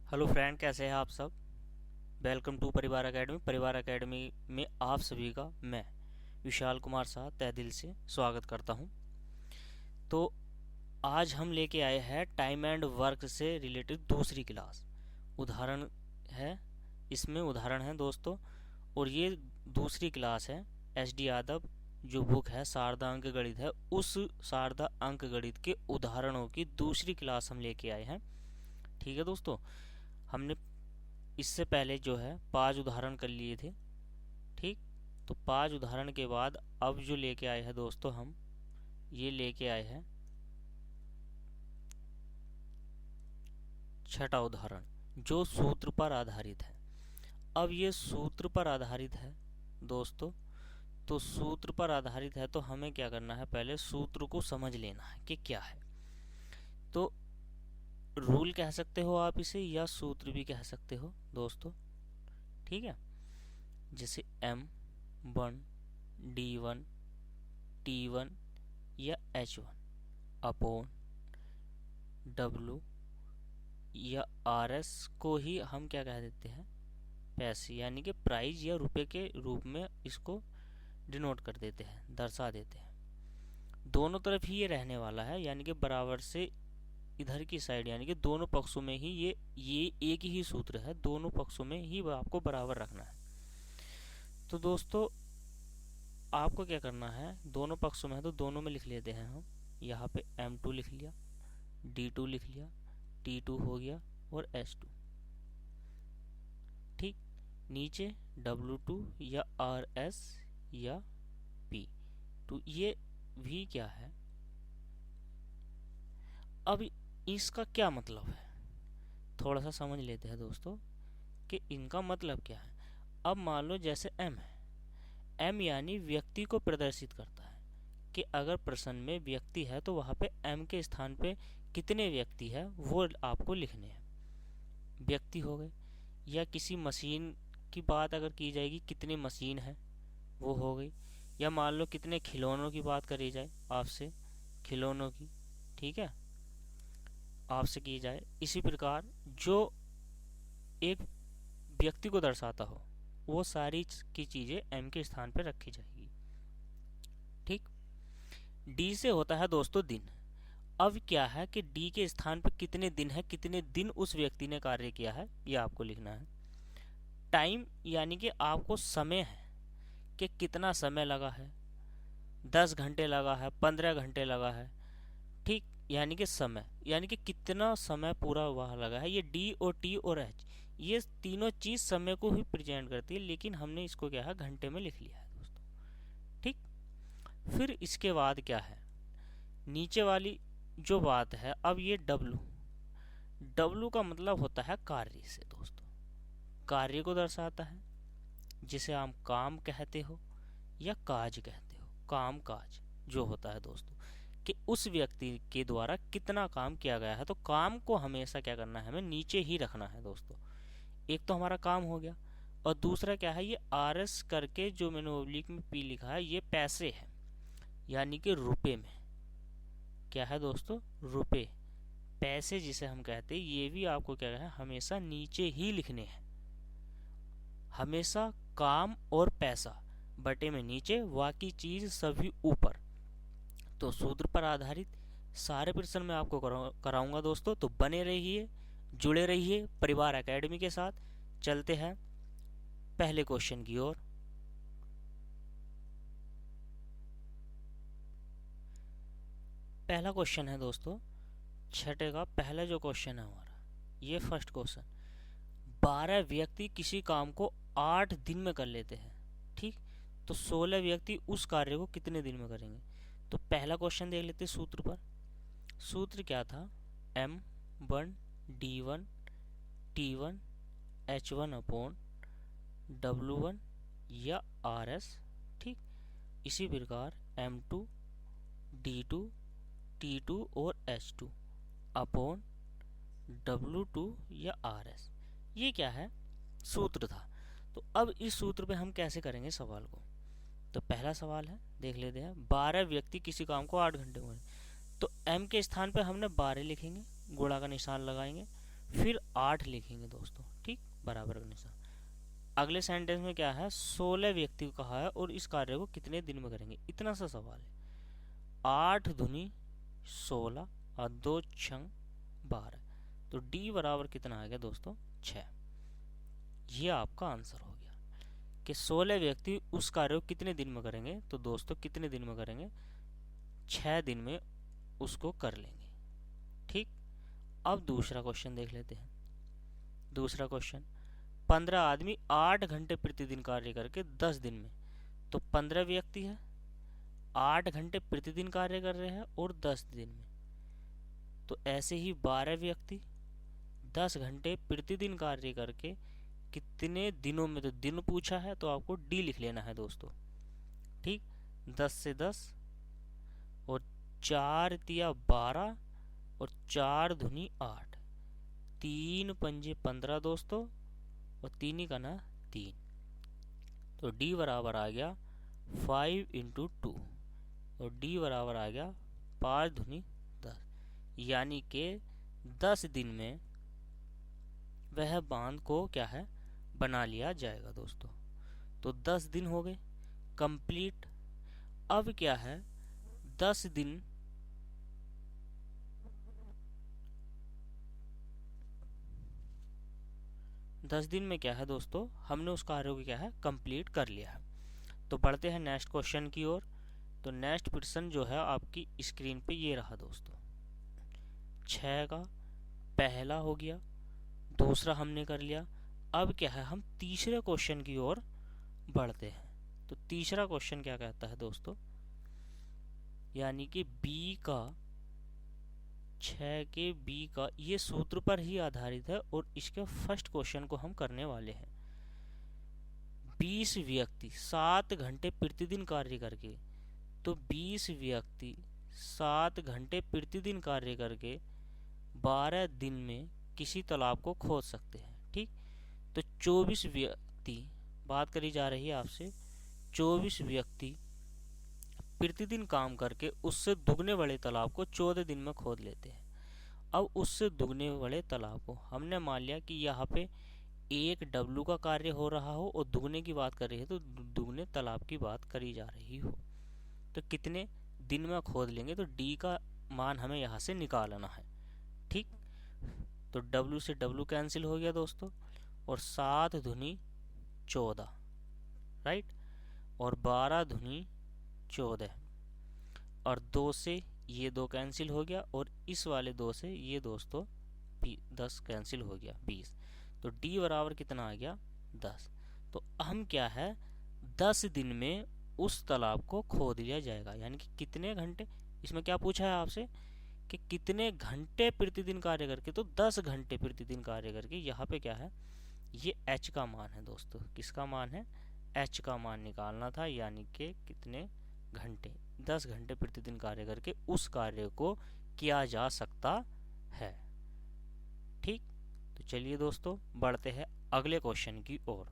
Hello friend, कैसे हैं आप सब। वेलकम टू परिवार एकेडमी। परिवार एकेडमी में आप सभी का मैं विशाल कुमार शाह तहे दिल से स्वागत करता हूं। तो आज हम लेके आए हैं टाइम एंड वर्क से रिलेटेड दूसरी क्लास। उदाहरण है, इसमें उदाहरण है दोस्तों। और ये दूसरी क्लास है एस डी यादव, जो बुक है शारदा अंक गणित है, उस शारदा अंक गणित के उदाहरणों की दूसरी क्लास हम लेके आए हैं। ठीक है दोस्तों, हमने इससे पहले जो है 5 उदाहरण कर लिए थे। ठीक, तो 5 उदाहरण के बाद अब जो लेके आए हैं दोस्तों, हम ये लेके आए हैं छठा उदाहरण, जो सूत्र पर आधारित है। अब ये सूत्र पर आधारित है दोस्तों, तो सूत्र पर आधारित है तो हमें क्या करना है, पहले सूत्र को समझ लेना है कि क्या है। तो रूल कह सकते हो आप इसे, या सूत्र भी कह सकते हो दोस्तों। ठीक है, जैसे M1 D1 T1 या H1 अपॉन W या RS को ही हम क्या कह देते हैं, पैसे यानी कि प्राइस या रुपए के रूप में इसको डिनोट कर देते हैं, दर्शा देते हैं। दोनों तरफ ही ये रहने वाला है, यानी कि बराबर से इधर की साइड, यानी कि दोनों पक्षों में ही ये एक ही सूत्र है, दोनों पक्षों में ही आपको बराबर रखना है। तो दोस्तों आपको क्या करना है, दोनों पक्षों में है तो दोनों में लिख लेते हैं हम। यहाँ पे M2 लिख लिया, D2 लिख लिया, T2 हो गया और H2। ठीक, नीचे W2 या RS या P, तो ये भी क्या है। अब इसका क्या मतलब है, थोड़ा सा समझ लेते हैं दोस्तों कि इनका मतलब क्या है। अब मान लो जैसे M है, M यानी व्यक्ति को प्रदर्शित करता है कि अगर प्रश्न में व्यक्ति है तो वहाँ पे M के स्थान पे कितने व्यक्ति है वो आपको लिखने हैं। व्यक्ति हो गए, या किसी मशीन की बात अगर की जाएगी, कितनी मशीन है वो हो गई, या मान लो कितने खिलौनों की बात करी जाए आपसे, खिलौनों की, ठीक है, आपसे की जाए। इसी प्रकार जो एक व्यक्ति को दर्शाता हो वो सारी की चीज़ें M के स्थान पर रखी जाएगी। ठीक, D से होता है दोस्तों दिन। अब क्या है कि D के स्थान पर कितने दिन है, कितने दिन उस व्यक्ति ने कार्य किया है, ये आपको लिखना है। टाइम यानी कि आपको समय है कि कितना समय लगा है, 10 घंटे लगा है, 15 घंटे लगा है। ठीक, यानी कि समय, यानी कि कितना समय पूरा हुआ लगा है। ये D और T और H, ये तीनों चीज समय को ही प्रेजेंट करती है, लेकिन हमने इसको क्या है घंटे में लिख लिया है दोस्तों। ठीक, फिर इसके बाद क्या है, नीचे वाली जो बात है, अब ये W का मतलब होता है कार्य से दोस्तों, कार्य को दर्शाता है, जिसे हम काम कहते हो या काज कहते हो। काम काज जो होता है दोस्तों, कि उस व्यक्ति के द्वारा कितना काम किया गया है, तो काम को हमेशा क्या करना है, हमें नीचे ही रखना है दोस्तों। एक तो हमारा काम हो गया, और दूसरा क्या है, ये RS करके जो मैंने ओब्लिक में P लिखा है, ये पैसे है, यानी कि रुपए में क्या है दोस्तों, रुपए, पैसे जिसे हम कहते हैं, ये भी आपको क्या है हमेशा नीचे ही लिखने हैं। हमेशा काम और पैसा बटे में नीचे, बाकी चीज सभी ऊपर। तो सूत्र पर आधारित सारे प्रश्न मैं आपको कराऊंगा दोस्तों, तो बने रहिए, जुड़े रहिए परिवार एकेडमी के साथ। चलते हैं पहले क्वेश्चन की ओर। पहला क्वेश्चन है दोस्तों, छठे का पहला जो क्वेश्चन है हमारा, ये फर्स्ट क्वेश्चन। 12 व्यक्ति किसी काम को 8 दिन में कर लेते हैं। ठीक, तो 16 व्यक्ति उस कार्य को कितने दिन में करेंगे। तो पहला क्वेश्चन देख लेते सूत्र पर। सूत्र क्या था, M1 D1 T1 H1 upon W1 या RS। ठीक, इसी प्रकार M2 D2 T2 और H2 अपॉन W2 या RS। ये क्या है, सूत्र था। तो अब इस सूत्र पे हम कैसे करेंगे सवाल को। तो पहला सवाल है, देख लेते हैं। 12 व्यक्ति किसी काम को 8 घंटे में, तो M के स्थान पे हमने 12 लिखेंगे, गुणा का निशान लगाएंगे, फिर 8 लिखेंगे दोस्तों, ठीक, बराबर का निशान। अगले सेंटेंस में क्या है, 16 व्यक्ति को कहा है और इस कार्य को कितने दिन में करेंगे, इतना सा सवाल है। 8 दूनी 16 और 2 छंग 12, तो डी बराबर कितना आ गया दोस्तों, 6। ये आपका आंसर हो गया कि 16 व्यक्ति उस कार्य को कितने दिन में करेंगे, तो दोस्तों कितने दिन में करेंगे, 6 दिन में उसको कर लेंगे, ठीक। अब दूसरा क्वेश्चन देख लेते हैं। दूसरा क्वेश्चन, 15 आदमी 8 घंटे प्रतिदिन कार्य करके 10 दिन में, तो 15 व्यक्ति है, 8 घंटे प्रतिदिन कार्य कर रहे हैं और 10 दिन में, तो ऐसे ही 12 व्यक्ति 10 घंटे प्रतिदिन कार्य करके कितने दिनों में, तो दिन पूछा है तो आपको डी लिख लेना है दोस्तों, ठीक। 10 से 10 और 4 तिया 12 और 4 धुनी 8, 3 पंजे 15 दोस्तों और 3 का ना 3, तो डी बराबर आ गया 5 इंटू 2 और डी बराबर आ गया 5 धुनी 10, यानी कि 10 दिन में वह बांध को क्या है, बना लिया जाएगा दोस्तों। तो 10 दिन हो गए कंप्लीट। अब क्या है, 10 दिन में क्या है दोस्तों, हमने उस कार्य को क्या है, कंप्लीट कर लिया है। तो बढ़ते हैं नेक्स्ट क्वेश्चन की ओर। तो नेक्स्ट क्वेश्चन जो है आपकी स्क्रीन पे ये रहा दोस्तों। 6 का पहला हो गया, दूसरा हमने कर लिया। अब क्या है, हम तीसरे क्वेश्चन की ओर बढ़ते हैं। तो तीसरा क्वेश्चन क्या कहता है दोस्तों, यानी कि बी का 6 के बी का ये सूत्र पर ही आधारित है और इसके फर्स्ट क्वेश्चन को हम करने वाले हैं। 20 व्यक्ति 7 घंटे प्रतिदिन कार्य करके, तो 20 व्यक्ति 7 घंटे प्रतिदिन कार्य करके 12 दिन में किसी तालाब को खोद सकते हैं, ठीक। तो 24 व्यक्ति, बात करी जा रही है आपसे, 24 व्यक्ति प्रतिदिन काम करके उससे दुगने बड़े तालाब को 14 दिन में खोद लेते हैं। अब उससे दुगने बड़े तालाब को हमने मान लिया कि यहाँ पे एक डब्लू का कार्य हो रहा हो और दुगने की बात कर रही है, तो दुगने तालाब की बात करी जा रही हो, तो कितने दिन में खोद लेंगे, तो डी का मान हमें यहाँ से निकालना है, ठीक। तो डब्लू से डब्लू कैंसिल हो गया दोस्तों, और 7 धुनी 14, राइट, और 12 धुनी 14, और 2 से ये 2 कैंसिल हो गया, और इस वाले 2 से ये दोस्तों 10 कैंसिल हो गया, 20। तो डी बराबर कितना आ गया, 10। तो हम क्या है, 10 दिन में उस तालाब को खोद लिया जाएगा, यानी कि कितने घंटे, इसमें क्या पूछा है आपसे कि कितने घंटे प्रतिदिन कार्य करके, तो 10 घंटे प्रतिदिन कार्य करके। यहाँ पे क्या है, ये एच का मान है दोस्तों, किसका मान है, एच का मान निकालना था, यानी कि कितने घंटे, 10 घंटे प्रतिदिन कार्य करके उस कार्य को किया जा सकता है, ठीक। तो चलिए दोस्तों बढ़ते हैं अगले क्वेश्चन की ओर।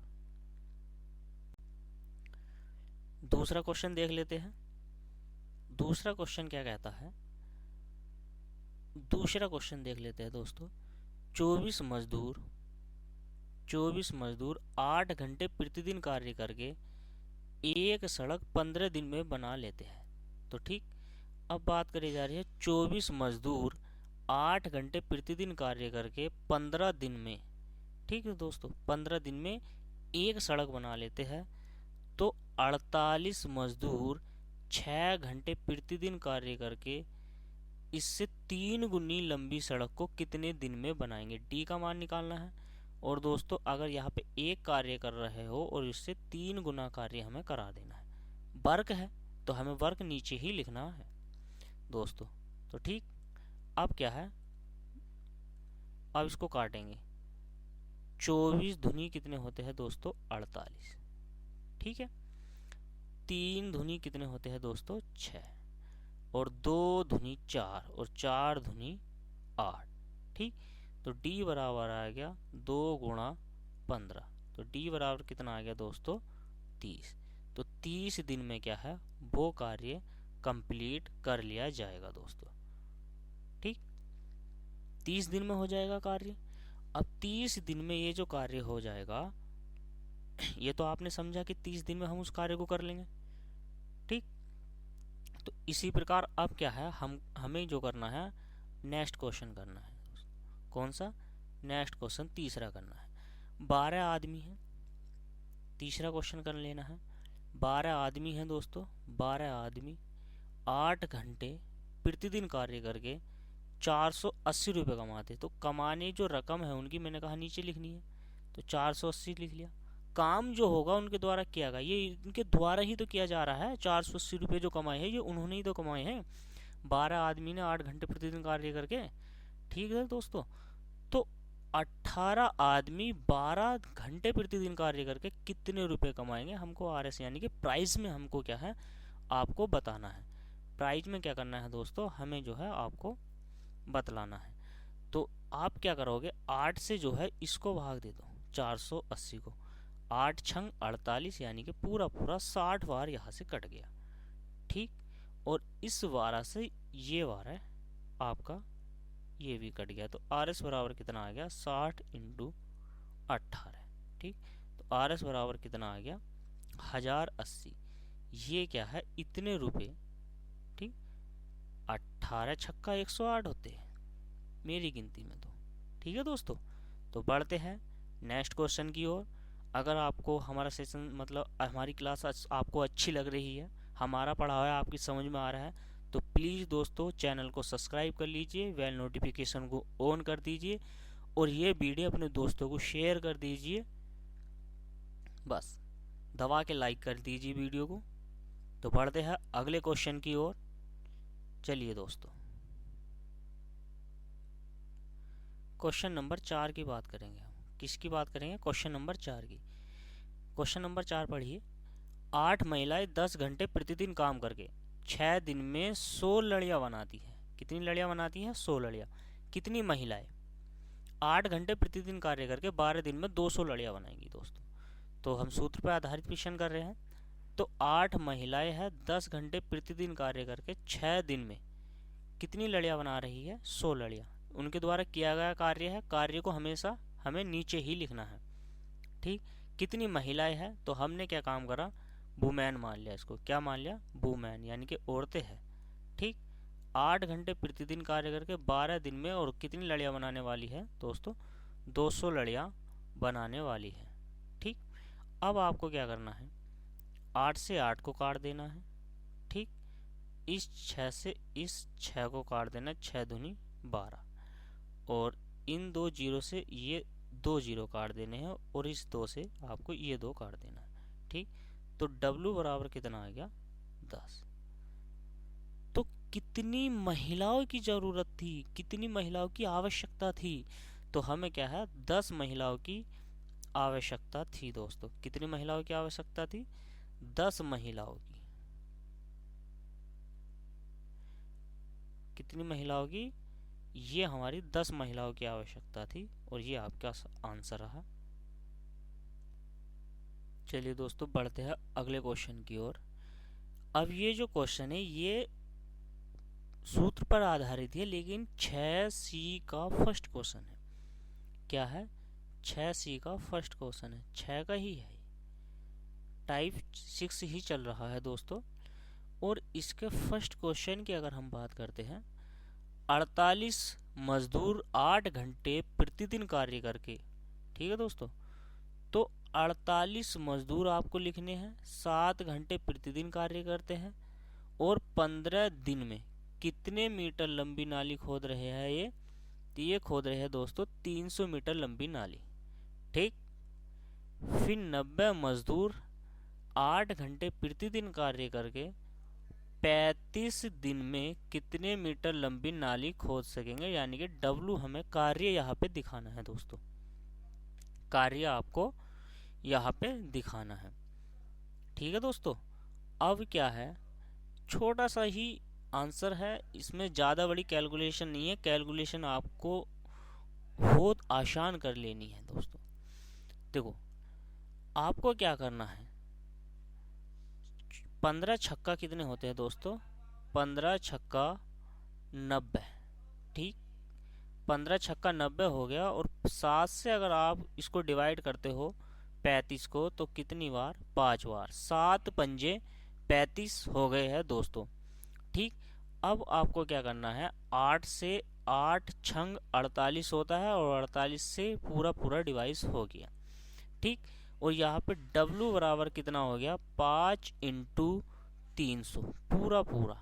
दूसरा क्वेश्चन देख लेते हैं। दूसरा क्वेश्चन क्या कहता है, दूसरा क्वेश्चन देख लेते हैं दोस्तों। 24 मजदूर 8 घंटे प्रतिदिन कार्य करके एक सड़क 15 दिन में बना लेते हैं, तो ठीक। अब बात करी जा रही है 24 मजदूर 8 घंटे प्रतिदिन कार्य करके 15 दिन में, ठीक है दोस्तों, 15 दिन में एक सड़क बना लेते हैं। तो 48 मजदूर 6 घंटे प्रतिदिन कार्य करके इससे 3 गुनी लंबी सड़क को कितने दिन में बनाएंगे, डी का मान निकालना है। और दोस्तों अगर यहाँ पे एक कार्य कर रहे हो और इससे 3 गुना कार्य हमें करा देना है, वर्क है तो हमें वर्क नीचे ही लिखना है दोस्तों, तो ठीक। अब क्या है, अब इसको काटेंगे। 24 धुनी कितने होते हैं दोस्तों, 48, ठीक है। 3 धुनी कितने होते हैं दोस्तों, 6, और 2 धुनी 4, और 4 धुनी 8, ठीक। तो डी बराबर आ गया 2 गुणा 15, तो डी बराबर कितना आ गया दोस्तों, 30। तो 30 दिन में क्या है, वो कार्य कंप्लीट कर लिया जाएगा दोस्तों, ठीक। 30 दिन में हो जाएगा कार्य। अब 30 दिन में ये जो कार्य हो जाएगा, ये तो आपने समझा कि 30 दिन में हम उस कार्य को कर लेंगे। ठीक, तो इसी प्रकार अब क्या है, हमें जो करना है, नेक्स्ट क्वेश्चन करना है। कौन सा? नेक्स्ट क्वेश्चन तीसरा करना है। 12 आदमी हैं, तीसरा क्वेश्चन कर लेना है। 12 आदमी हैं दोस्तों, 12 आदमी 8 घंटे प्रतिदिन कार्य करके 480 रुपये कमाते। तो कमाने जो रकम है उनकी मैंने कहा नीचे लिखनी है, तो 480 लिख लिया। काम जो होगा उनके द्वारा किया गया, ये इनके द्वारा ही तो किया जा रहा है। 480 रुपये जो कमाए हैं ये उन्होंने ही तो कमाए हैं, 12 आदमी ने 8 घंटे प्रतिदिन कार्य करके। ठीक है दोस्तों, तो 18 आदमी 12 घंटे प्रतिदिन कार्य करके कितने रुपए कमाएंगे, हमको आर एस यानी कि प्राइस में हमको क्या है, आपको बताना है। प्राइस में क्या करना है दोस्तों, हमें जो है आपको बतलाना है। तो आप क्या करोगे, 8 से जो है इसको भाग दे दो 480 को, 8 छंग 48 यानी कि पूरा पूरा 60 बार यहाँ से कट गया। ठीक, और इस 12 से ये 12 आपका ये भी कट गया, तो आर एस बराबर कितना आ गया, 60 इंटू 18। ठीक, तो आर एस बराबर कितना आ गया, 1080। ये क्या है, इतने रुपए। ठीक, 18 छक्का 108 होते हैं मेरी गिनती में तो। ठीक है दोस्तों, तो बढ़ते हैं नेक्स्ट क्वेश्चन की ओर। अगर आपको हमारा सेशन मतलब हमारी क्लास आपको अच्छी लग रही है, हमारा पढ़ा हुआ आपकी समझ में आ रहा है, तो प्लीज़ दोस्तों चैनल को सब्सक्राइब कर लीजिए, बेल नोटिफिकेशन को ऑन कर दीजिए और ये वीडियो अपने दोस्तों को शेयर कर दीजिए। बस दबा के लाइक कर दीजिए वीडियो को। तो बढ़ते हैं अगले क्वेश्चन की ओर। चलिए दोस्तों, क्वेश्चन नंबर 4 की बात करेंगे हम। किसकी बात करेंगे, क्वेश्चन नंबर 4 की। क्वेश्चन नंबर 4 पढ़िए। 8 महिलाएं 10 घंटे प्रतिदिन काम करके 6 दिन में 100 लड़ियाँ बनाती हैं। कितनी लड़ियाँ बनाती हैं, 100 लड़ियाँ। कितनी महिलाएं 8 घंटे प्रतिदिन कार्य करके 12 दिन में 200 लड़ियाँ बनाएंगी दोस्तों। तो हम सूत्र पर आधारित प्रश्न कर रहे हैं। तो 8 महिलाएं हैं 10 घंटे प्रतिदिन कार्य करके 6 दिन में कितनी लड़ियाँ बना रही है, 100 लड़ियाँ। उनके द्वारा किया गया कार्य है, कार्य को हमेशा हमें नीचे ही लिखना है। ठीक, कितनी महिलाएं हैं, तो हमने क्या काम करा, वुमेन मान लिया इसको। क्या मान लिया, वुमेन यानी कि औरतें हैं। ठीक, 8 घंटे प्रतिदिन कार्य करके 12 दिन में और कितनी लड़ियाँ बनाने वाली है दोस्तों, 200 लड़ियाँ बनाने वाली है। ठीक, अब आपको क्या करना है, 8 से 8 को काट देना है। ठीक, इस 6 से इस 6 को काट देना, 6 दूनी 12, और इन 2 जीरो से ये 2 जीरो काट देने हैं और इस 2 से आपको ये 2 काट देना है। ठीक, तो W बराबर कितना आ गया, 10। तो कितनी महिलाओं की ज़रूरत थी, कितनी महिलाओं की आवश्यकता थी, तो हमें क्या है, 10 महिलाओं की आवश्यकता थी दोस्तों। कितनी महिलाओं की आवश्यकता थी, 10 महिलाओं की। कितनी महिलाओं की, ये हमारी 10 महिलाओं की आवश्यकता थी और ये आपका आंसर रहा। चलिए दोस्तों बढ़ते हैं अगले क्वेश्चन की ओर। अब ये जो क्वेश्चन है ये सूत्र पर आधारित है, लेकिन 6C का फर्स्ट क्वेश्चन है। क्या है, 6C का फर्स्ट क्वेश्चन है, 6 का ही है, टाइप 6 ही चल रहा है दोस्तों। और इसके फर्स्ट क्वेश्चन की अगर हम बात करते हैं, 48 मजदूर 8 घंटे प्रतिदिन कार्य करके। ठीक है दोस्तों, तो 48 मजदूर आपको लिखने हैं, 7 घंटे प्रतिदिन कार्य करते हैं और 15 दिन में कितने मीटर लंबी नाली खोद रहे हैं ये, तो ये खोद रहे हैं दोस्तों 300 मीटर लंबी नाली। ठीक, फिर 90 मजदूर 8 घंटे प्रतिदिन कार्य करके 35 दिन में कितने मीटर लंबी नाली खोद सकेंगे, यानी कि W हमें कार्य यहाँ पे दिखाना है दोस्तों। कार्य आपको यहाँ पे दिखाना है। ठीक है दोस्तों, अब क्या है, छोटा सा ही आंसर है, इसमें ज़्यादा बड़ी कैलकुलेशन नहीं है। कैलकुलेशन आपको बहुत आसान कर लेनी है दोस्तों। देखो आपको क्या करना है, 15 छक्का कितने होते हैं दोस्तों, 15 छक्का 90। ठीक, 15 छक्का 90 हो गया, और 7 से अगर आप इसको डिवाइड करते हो 35 को, तो कितनी बार? 5 बार। 7 पंजे 35 हो गए हैं दोस्तों। ठीक, अब आपको क्या करना है, 8 से 8 छंग 48 होता है, और 48 से पूरा पूरा डिवाइस हो गया। ठीक, और यहाँ पे W बराबर कितना हो गया? 5 इंटू 300 पूरा पूरा।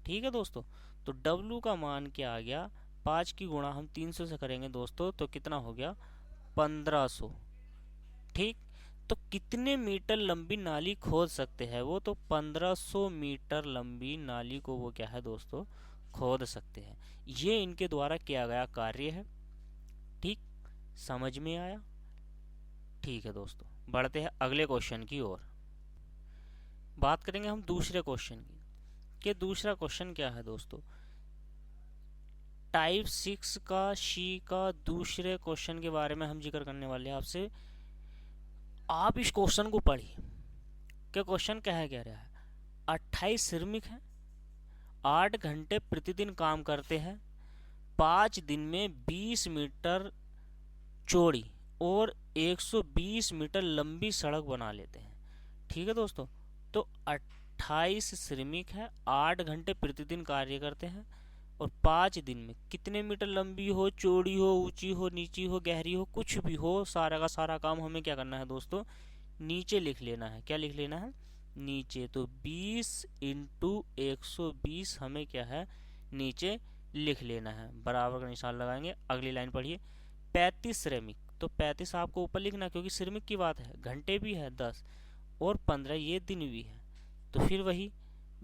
ठीक है दोस्तों, तो W का मान क्या आ गया? 5 की गुणा हम 300 से करेंगे दोस्तों, तो कितना हो गया? 1500। ठीक, तो कितने मीटर लंबी नाली खोद सकते हैं वो? तो 1500 मीटर लंबी नाली को वो क्या है दोस्तों? खोद सकते हैं। ये इनके द्वारा किया गया कार्य है। ठीक, समझ में आया? ठीक है दोस्तों, बढ़ते हैं अगले क्वेश्चन की ओर। बात करेंगे हम दूसरे क्वेश्चन की, कि दूसरा क्वेश्चन क्या है दोस्तों। टाइप 6 का शी का दूसरे क्वेश्चन के बारे में हम जिक्र करने वाले हैं आपसे। आप इस क्वेश्चन को पढ़िए कि क्वेश्चन क्या है, कह रहा है 28 श्रमिक हैं, 8 घंटे प्रतिदिन काम करते हैं, 5 दिन में 20 मीटर चौड़ी और 120 मीटर लंबी सड़क बना लेते हैं। ठीक है दोस्तों, तो 28 श्रमिक हैं, 8 घंटे प्रतिदिन कार्य करते हैं, और 5 दिन में कितने मीटर लंबी हो, चौड़ी हो, ऊंची हो, नीची हो, गहरी हो, कुछ भी हो, सारा का सारा काम हमें क्या करना है दोस्तों? नीचे लिख लेना है। क्या लिख लेना है? नीचे। तो 20 इंटू 120 हमें क्या है? नीचे लिख लेना है। बराबर का निशान लगाएंगे। अगली लाइन पढ़िए। 35 श्रमिक, तो 35 आपको ऊपर लिखना, क्योंकि श्रमिक की बात है, घंटे भी है 10, और 15 ये दिन भी है, तो फिर वही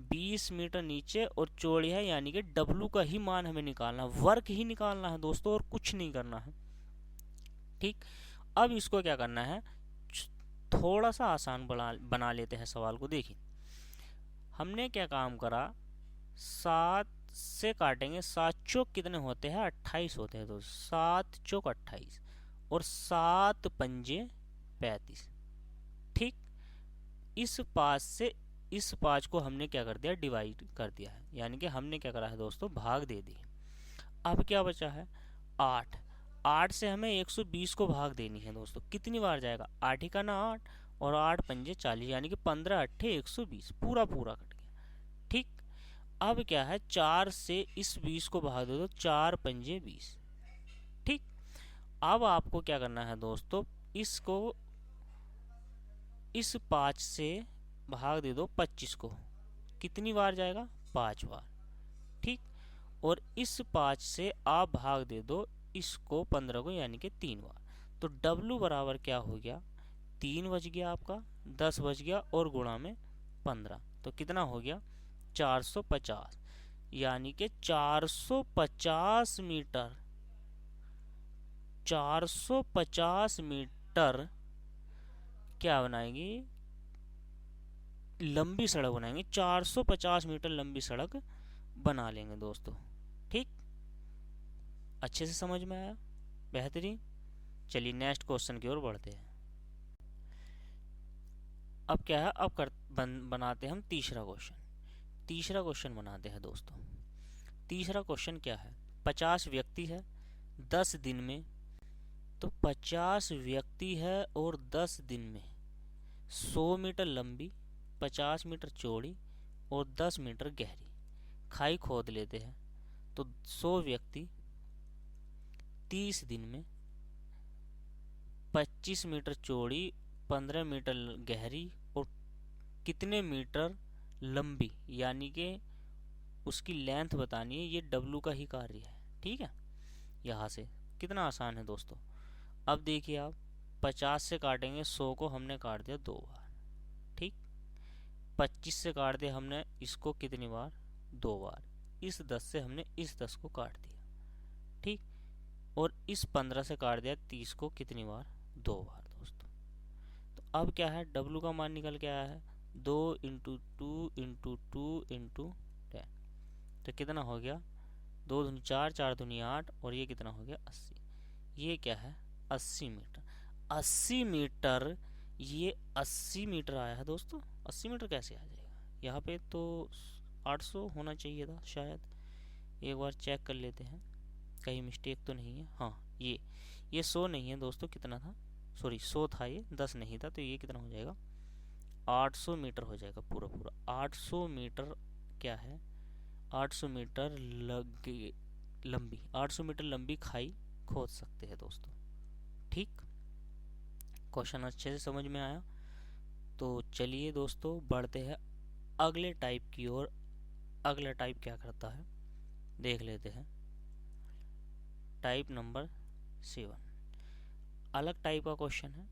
20 मीटर नीचे और चौड़ी है, यानी कि W का ही मान हमें निकालना, वर्क ही निकालना है दोस्तों, और कुछ नहीं करना है। ठीक, अब इसको क्या करना है, थोड़ा सा आसान बना लेते हैं सवाल को। देखिए, हमने क्या काम करा, 7 से काटेंगे, 7 चौक कितने होते हैं? 28 होते हैं दोस्तों। 7 चौक 28, और 7 पंजे 35। ठीक, इस 5 से इस 5 को हमने क्या कर दिया? डिवाइड कर दिया है, यानी कि हमने क्या करा है दोस्तों? भाग दे दी। अब क्या बचा है? 8। 8 से हमें 120 को भाग देनी है दोस्तों। कितनी बार जाएगा? 8 ही का ना 8, और 8 पंजे 40, यानी कि 15 अट्ठे 120 पूरा पूरा कट गया। ठीक, अब क्या है, 4 से इस 20 को भाग दे दो, 4 पंजे 20। ठीक, अब आपको क्या करना है दोस्तों? इसको इस 5 से भाग दे दो 25 को, कितनी बार जाएगा? 5 बार। ठीक, और इस 5 से आप भाग दे दो इसको 15 को, यानी कि 3 बार। तो W बराबर क्या हो गया? 3 बज गया आपका, 10 बज गया, और गुणा में 15, तो कितना हो गया? 450, यानी कि 450 मीटर 450 मीटर क्या बनाएंगे? लंबी सड़क बनाएंगे। 450 मीटर लंबी सड़क बना लेंगे दोस्तों। ठीक, अच्छे से समझ में आया? बेहतरीन। चलिए नेक्स्ट क्वेश्चन की ओर बढ़ते हैं। अब क्या है, अब बनाते हैं हम तीसरा क्वेश्चन। तीसरा क्वेश्चन बनाते हैं दोस्तों। तीसरा क्वेश्चन क्या है, 50 व्यक्ति है 10 दिन में, तो 50 व्यक्ति है और 10 दिन में 100 मीटर लंबी, 50 मीटर चौड़ी और 10 मीटर गहरी खाई खोद लेते हैं। तो 100 व्यक्ति 30 दिन में 25 मीटर चौड़ी, 15 मीटर गहरी और कितने मीटर लंबी, यानी कि उसकी लेंथ बतानी है। ये W का ही कार्य है। ठीक है, यहाँ से कितना आसान है दोस्तों। अब देखिए आप, 50 से काटेंगे, 100 को हमने काट दिया 2 बार। ठीक, 25 से काट दिया हमने इसको कितनी बार? 2 बार। इस 10 से हमने इस 10 को काट दिया। ठीक, और इस 15 से काट दिया 30 को कितनी बार? 2 बार दोस्तों। तो अब क्या है, W का मान निकल के आया है 2 इंटू 2 इंटू 2 इंटू 10, तो कितना हो गया? 2 दूनी 4, 4 दूनी 8, और ये कितना हो गया? 80। ये क्या है? 80 मीटर। 80 मीटर, ये 80 मीटर आया है दोस्तों। 80 मीटर कैसे आ जाएगा? यहाँ पे तो 800 होना चाहिए था शायद, एक बार चेक कर लेते हैं। कहीं मिस्टेक तो नहीं है? हाँ, ये 100 नहीं है दोस्तों, कितना था, सॉरी 100 था, ये 10 नहीं था, तो ये कितना हो जाएगा, 800 मीटर हो जाएगा पूरा पूरा। 800 मीटर क्या है, 800 मीटर लंबी 800 मीटर लंबी खाई खोद सकते हैं दोस्तों। ठीक, क्वेश्चन अच्छे से समझ में आया? तो चलिए दोस्तों बढ़ते हैं अगले टाइप की ओर। अगला टाइप क्या करता है देख लेते हैं। टाइप नंबर 7, अलग टाइप का क्वेश्चन है।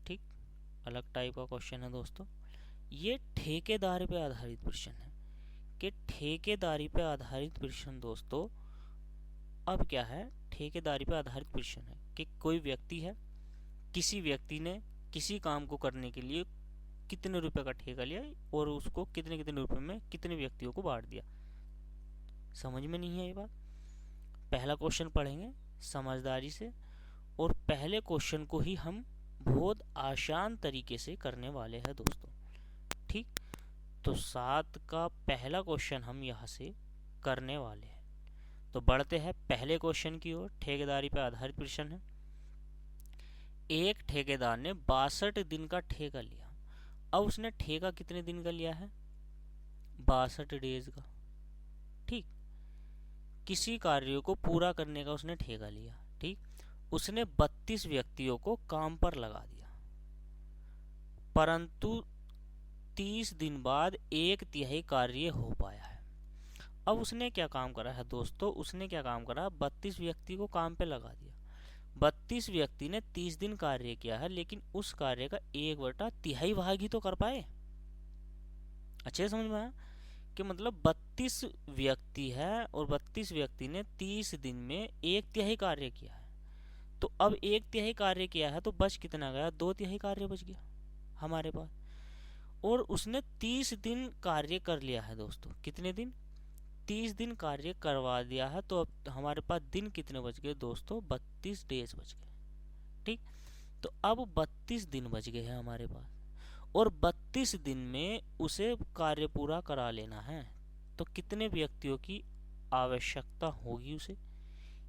ठीक, अलग टाइप का क्वेश्चन है दोस्तों। ये ठेकेदारी पे आधारित प्रश्न है कि ठेकेदारी पे आधारित प्रश्न दोस्तों। अब क्या है, ठेकेदारी पे आधारित प्रश्न है कि कोई व्यक्ति है, किसी व्यक्ति ने किसी काम को करने के लिए कितने रुपए का ठेका लिया और उसको कितने कितने रुपए में कितने व्यक्तियों को बांट दिया। समझ में नहीं है ये बात? पहला क्वेश्चन पढ़ेंगे समझदारी से, और पहले क्वेश्चन को ही हम बहुत आसान तरीके से करने वाले हैं दोस्तों। ठीक, तो 7 का पहला क्वेश्चन हम यहाँ से करने वाले हैं। तो बढ़ते हैं पहले क्वेश्चन की ओर। ठेकेदारी पर आधारित प्रश्न है। एक ठेकेदार ने 62 दिन का ठेका लिया। अब उसने ठेका कितने दिन का लिया है, 62 डेज का। ठीक, किसी कार्य को पूरा करने का उसने ठेका लिया। ठीक, उसने 32 व्यक्तियों को काम पर लगा दिया, परंतु 30 दिन बाद 1/3 कार्य हो पाया है। अब उसने क्या काम करा है दोस्तों, उसने क्या काम करा, 32 व्यक्ति को काम पे लगा दिया। 32 व्यक्ति ने 30 दिन कार्य किया है, लेकिन उस कार्य का 1/3 भाग ही तो कर पाए। अच्छे समझ में आया कि मतलब 32 व्यक्ति है और 32 व्यक्ति ने 30 दिन में 1/3 कार्य किया है। तो अब 1/3 कार्य किया है तो बच कितना गया, 2/3 कार्य बच गया हमारे पास। और उसने 30 दिन कार्य कर लिया है दोस्तों। कितने दिन, 30 दिन कार्य करवा दिया है। तो अब हमारे पास दिन कितने बच गए दोस्तों, 32 डेज बच गए। ठीक, तो अब 32 दिन बच गए हैं हमारे पास, और 32 दिन में उसे कार्य पूरा करा लेना है। तो कितने व्यक्तियों की आवश्यकता होगी उसे,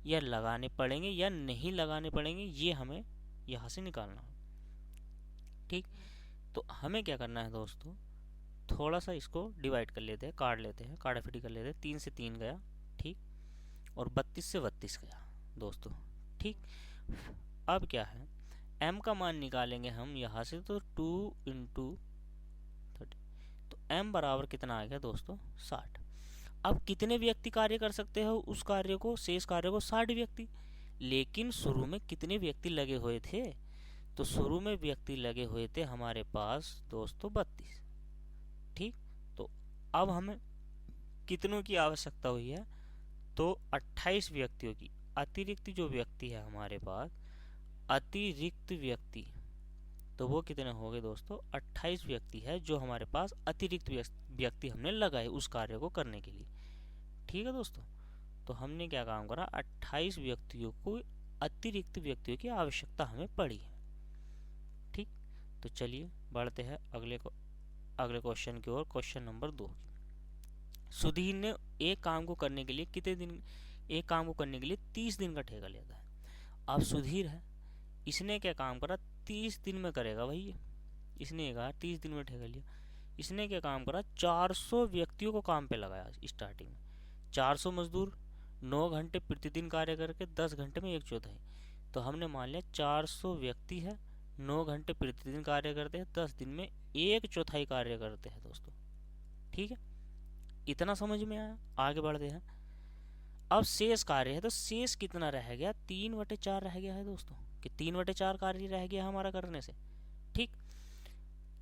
या लगाने पड़ेंगे या नहीं लगाने पड़ेंगे, ये हमें यहाँ से निकालना है। ठीक, तो हमें क्या करना है दोस्तों, थोड़ा सा इसको डिवाइड कर लेते हैं, काट लेते हैं, काटाफिटी कर लेते हैं। 3 से 3 गया, ठीक, और 32 से 32 गया दोस्तों। ठीक, अब क्या है, m का मान निकालेंगे हम यहाँ से, तो 2 इंटू 30, तो m बराबर कितना आ गया दोस्तों, 60। अब कितने व्यक्ति कार्य कर सकते हो उस कार्य को, शेष कार्य को, 60 व्यक्ति। लेकिन शुरू में कितने व्यक्ति लगे हुए थे, तो शुरू में व्यक्ति लगे हुए थे हमारे पास दोस्तों 32। ठीक, तो अब हमें कितनों की आवश्यकता हुई है, तो 28 व्यक्तियों की। अतिरिक्त जो व्यक्ति है हमारे पास, अतिरिक्त व्यक्ति, तो वो कितने हो गए दोस्तों, 28 व्यक्ति है जो हमारे पास अतिरिक्त व्यक्ति हमने लगाए उस कार्य को करने के लिए। ठीक है दोस्तों, तो हमने क्या काम करा, 28 व्यक्तियों को, अतिरिक्त व्यक्तियों की आवश्यकता हमें पड़ी है। ठीक, तो चलिए बढ़ते हैं अगले क्वेश्चन की ओर। Question number 2। सुधीर ने एक काम को करने के लिए कितने दिन, एक काम को करने के लिए 30 दिन का ठेका लेता है। अब सुधीर है, इसने क्या काम करा, 30 दिन में करेगा भाई। इसने कहा 30 दिन में ठेका लिया। इसने क्या काम करा, 400 व्यक्तियों को काम पे लगाया स्टार्टिंग में। 400 मजदूर 9 घंटे प्रतिदिन कार्य करके 10 घंटे में 1/4। तो हमने मान लिया 400 व्यक्ति है, 9 घंटे प्रतिदिन कार्य करते हैं, 10 दिन में 1/4 कार्य करते हैं दोस्तों। ठीक है, इतना समझ में आया? आगे बढ़ते हैं। अब शेष कार्य है, तो शेष कितना रह गया, 3/4 रह गया है दोस्तों, कि 3/4 कार्य रह गया हमारा करने से। ठीक,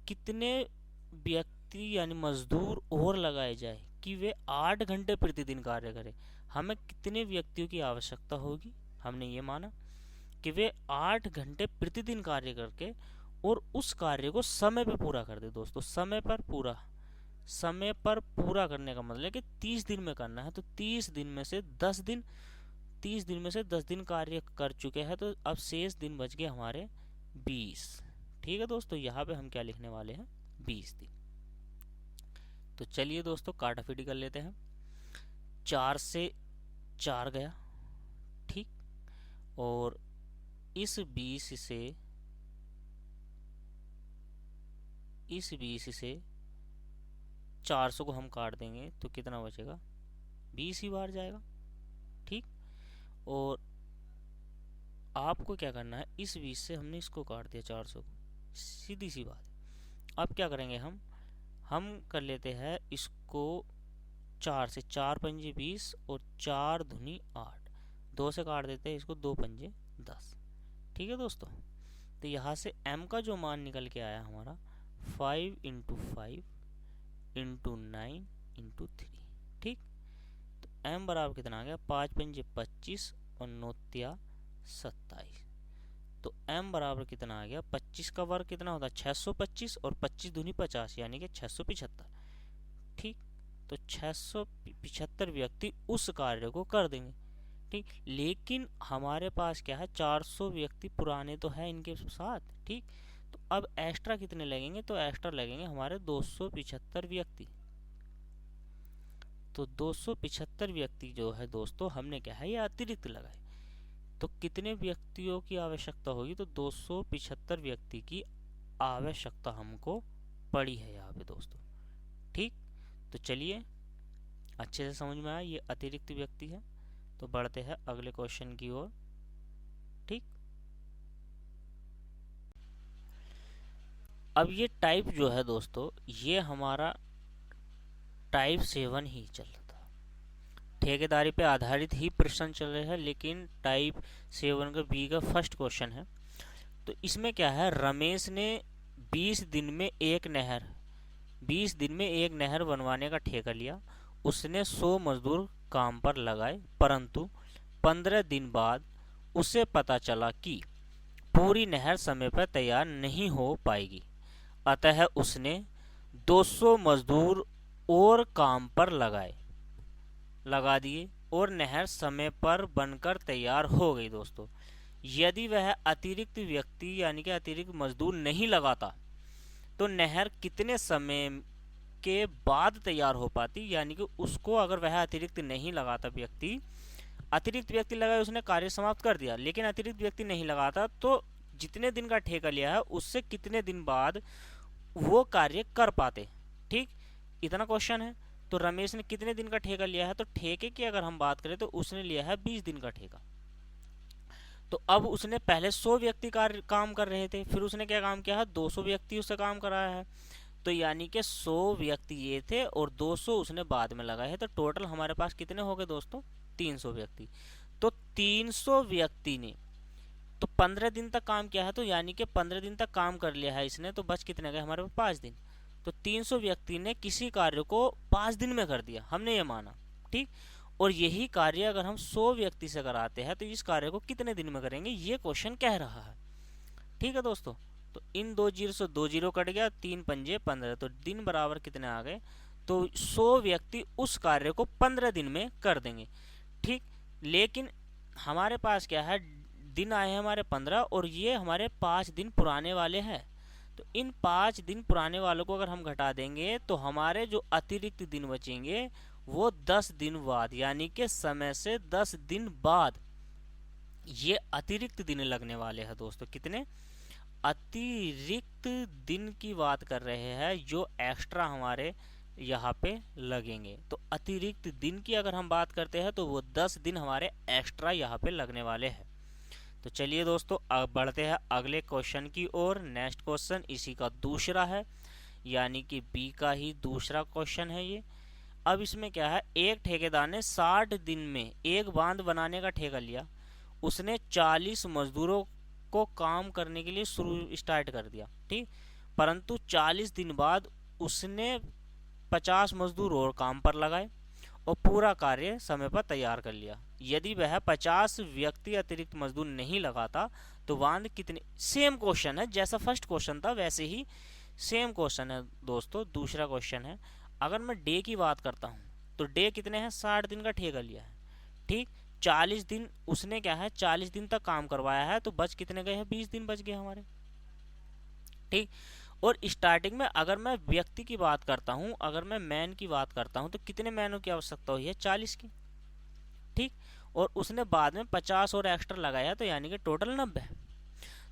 कितने व्यक्ति यानी मजदूर और लगाए जाए कि वे 8 घंटे प्रतिदिन कार्य करें। हमें कितने व्यक्तियों की आवश्यकता होगी, हमने ये माना कि वे 8 घंटे प्रतिदिन कार्य करके और उस कार्य को समय पर पूरा कर दे दोस्तों। समय पर पूरा करने का मतलब है कि 30 दिन में करना है, तो 30 दिन में से 10 दिन कार्य कर चुके हैं, तो अब शेष दिन बच गए हमारे 20। ठीक है दोस्तों, यहाँ पे हम क्या लिखने वाले हैं, 20 दिन। तो चलिए दोस्तों काटाफिटी कर लेते हैं। 4 से 4 गया, ठीक। और इस 20 से 400 को हम काट देंगे तो कितना बचेगा, 20 ही बार जाएगा, ठीक। और आपको क्या करना है, इस 20 से हमने इसको काट दिया 400 को, सीधी सी बात है। अब क्या करेंगे, हम कर लेते हैं इसको 4 से, 4 पंजे 20 और 4 दूनी 8, 2 से काट देते हैं इसको, 2 पंजे 10, ठीक है दोस्तों। तो यहाँ से m का जो मान निकल के आया हमारा 5 × 5 × 9 × 3, ठीक। तो m बराबर कितना आ गया, 5 पंजे 25 और 9 तिया 27। तो m बराबर कितना आ गया, 25 का वर्ग कितना होता है 625 और 25 दूनी 50 यानी कि 675, ठीक। तो 675 व्यक्ति उस कार्य को कर देंगे, ठीक। लेकिन हमारे पास क्या है, 400 व्यक्ति पुराने तो है इनके साथ, ठीक। तो अब एक्स्ट्रा कितने लगेंगे, तो एक्स्ट्रा लगेंगे हमारे 275 व्यक्ति। तो 275 व्यक्ति जो है दोस्तों हमने क्या है, ये अतिरिक्त लगाए। तो कितने व्यक्तियों की आवश्यकता होगी, तो 275 व्यक्ति की आवश्यकता हमको पड़ी है यहाँ पे दोस्तों, ठीक। तो चलिए अच्छे से समझ में आया, ये अतिरिक्त व्यक्ति है। तो बढ़ते हैं अगले क्वेश्चन की ओर, ठीक। अब ये टाइप जो है दोस्तों, ये हमारा टाइप 7 ही चल रहा था, ठेकेदारी पे आधारित ही प्रश्न चल रहे हैं, लेकिन टाइप 7 का बी का फर्स्ट क्वेश्चन है। तो इसमें क्या है, रमेश ने 20 दिन में एक नहर बनवाने का ठेका लिया। उसने 100 मजदूर काम पर लगाए, परंतु 15 दिन बाद उसे पता चला कि पूरी नहर समय पर तैयार नहीं हो पाएगी। अतः उसने 200 मजदूर और काम पर लगा दिए और नहर समय पर बनकर तैयार हो गई दोस्तों। यदि वह अतिरिक्त व्यक्ति यानी कि अतिरिक्त मजदूर नहीं लगाता तो नहर कितने समय के बाद तैयार हो पाती, यानी कि उसको अगर वह अतिरिक्त नहीं लगाता अतिरिक्त व्यक्ति लगाए, उसने कार्य समाप्त कर दिया, लेकिन अतिरिक्त व्यक्ति नहीं लगाता तो जितने दिन का ठेका लिया है उससे कितने दिन बाद वो कार्य कर पाते, ठीक। इतना क्वेश्चन है। तो रमेश ने कितने दिन का ठेका लिया है, तो ठेके की अगर हम बात करें तो उसने लिया है 20 दिन का ठेका। तो अब उसने पहले 100 व्यक्ति काम कर रहे थे, फिर उसने क्या काम किया है, 200 व्यक्ति उससे काम कराया है। तो यानी कि 100 व्यक्ति ये थे और 200 उसने बाद में लगाए हैं। तो टोटल हमारे पास कितने हो गए दोस्तों, 300 व्यक्ति। तो 300 व्यक्ति ने तो 15 दिन तक काम किया है, तो यानी कि 15 दिन तक काम कर लिया है इसने, तो बच कितने गए हमारे पास 5 दिन। तो 300 व्यक्ति ने किसी कार्य को 5 दिन में कर दिया, हमने ये माना, ठीक। और यही कार्य अगर हम 100 व्यक्ति से कराते हैं तो इस कार्य को कितने दिन में करेंगे, ये क्वेश्चन कह रहा है, ठीक है दोस्तों। तो इन 2 जीरो से 2 जीरो कट गया, 3 पंजे 15, तो दिन बराबर कितने आ गए, तो 100 व्यक्ति उस कार्य को 15 दिन में कर देंगे, ठीक। लेकिन हमारे पास क्या है, दिन आए हैं हमारे 15 और ये हमारे 5 दिन पुराने वाले हैं। तो इन 5 दिन पुराने वालों को अगर हम घटा देंगे तो हमारे जो अतिरिक्त दिन बचेंगे वो 10 दिन बाद, यानी कि समय से 10 दिन बाद ये अतिरिक्त दिन लगने वाले हैं दोस्तों। कितने अतिरिक्त दिन की बात कर रहे हैं जो एक्स्ट्रा हमारे यहाँ पे लगेंगे। तो अतिरिक्त दिन की अगर हम बात करते हैं तो वो 10 दिन हमारे एक्स्ट्रा यहाँ पे लगने वाले हैं। तो चलिए दोस्तों अब बढ़ते हैं अगले क्वेश्चन की ओर। नेक्स्ट क्वेश्चन इसी का दूसरा है, यानी कि बी का ही दूसरा क्वेश्चन है ये। अब इसमें क्या है, एक ठेकेदार ने 60 दिन में एक बांध बनाने का ठेका लिया। उसने 40 मजदूरों को काम करने के लिए स्टार्ट कर दिया, ठीक। परंतु 40 दिन बाद उसने 50 मजदूर और काम पर लगाए और पूरा कार्य समय पर तैयार कर लिया। यदि वह 50 व्यक्ति अतिरिक्त मजदूर नहीं लगाता तो बांध कितने, सेम क्वेश्चन है जैसा फर्स्ट क्वेश्चन था वैसे ही सेम क्वेश्चन है दोस्तों। दूसरा क्वेश्चन है, अगर मैं डे की बात करता हूँ तो डे कितने हैं, 60 दिन का ठेका लिया है, ठीक। 40 दिन उसने क्या है 40 दिन तक काम करवाया है, तो बच कितने गए हैं, 20 दिन बच गए हमारे, ठीक। और स्टार्टिंग में अगर मैं व्यक्ति की बात करता हूँ, अगर मैं मैन की बात करता हूँ तो कितने मैनों की आवश्यकता हुई है, 40 की। ठीक। और उसने बाद में 50 और एक्स्ट्रा लगाया, तो यानी कि टोटल 90।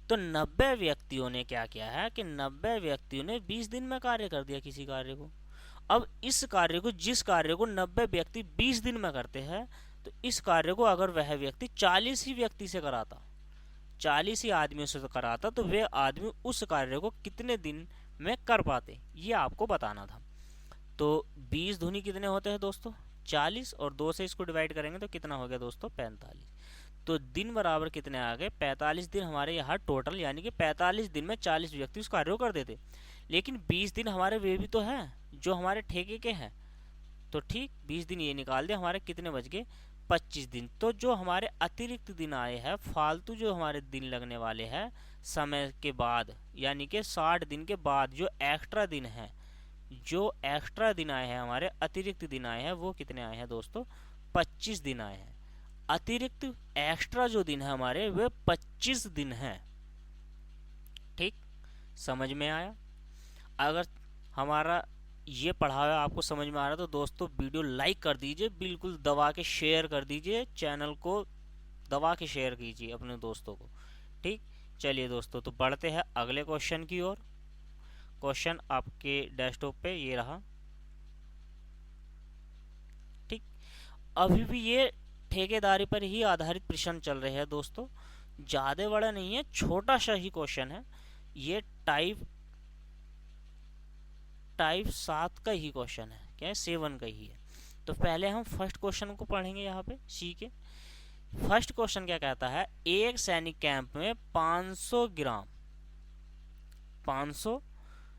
तो 90 व्यक्तियों ने क्या किया है कि 90 व्यक्तियों ने 20 दिन में कार्य कर दिया किसी कार्य को। अब इस कार्य को, जिस कार्य को 90 व्यक्ति 20 दिन में करते हैं, तो इस कार्य को अगर वह व्यक्ति 40 ही व्यक्ति से कराता, 40 ही आदमियों से कराता, तो वे आदमी उस कार्य को कितने दिन में कर पाते, ये आपको बताना था। तो 20 दूनी कितने होते हैं दोस्तों? 40, और 2 से इसको डिवाइड करेंगे तो कितना हो गया दोस्तों? 45। तो दिन बराबर कितने आ गए? 45 दिन हमारे यहाँ टोटल, यानी कि 45 दिन में 40 व्यक्ति उस कार्य को कर देते। लेकिन 20 दिन हमारे वे भी तो हैं जो हमारे ठेके के हैं, तो ठीक 20 दिन ये निकाल दे, हमारे कितने बच गए? 25 दिन। तो जो हमारे अतिरिक्त दिन आए हैं, फालतू जो हमारे दिन लगने वाले हैं समय के बाद, यानी कि 60 दिन के बाद जो एक्स्ट्रा दिन है, जो एक्स्ट्रा दिन आए हैं, हमारे अतिरिक्त दिन आए हैं, वो कितने आए हैं दोस्तों? 25 दिन आए हैं। अतिरिक्त एक्स्ट्रा जो दिन है हमारे, वे 25 दिन हैं। ठीक, समझ में आया? अगर हमारा ये पढ़ाया आपको समझ में आ रहा है तो दोस्तों वीडियो लाइक कर दीजिए, बिल्कुल दबा के शेयर कर दीजिए, चैनल को दबा के शेयर कीजिए अपने दोस्तों को। ठीक, चलिए दोस्तों, तो बढ़ते हैं अगले क्वेश्चन की ओर। क्वेश्चन आपके डेस्कटॉप पे ये रहा। ठीक, अभी भी ये ठेकेदारी पर ही आधारित प्रश्न चल रहे हैं दोस्तों, ज़्यादा बड़ा नहीं है, छोटा सा ही क्वेश्चन है। ये टाइप 7 का ही क्वेश्चन है, क्या है? 7 का ही है। तो पहले हम फर्स्ट क्वेश्चन को पढ़ेंगे यहाँ पे सी के। फर्स्ट क्वेश्चन क्या कहता है? एक सैनिक कैंप में 500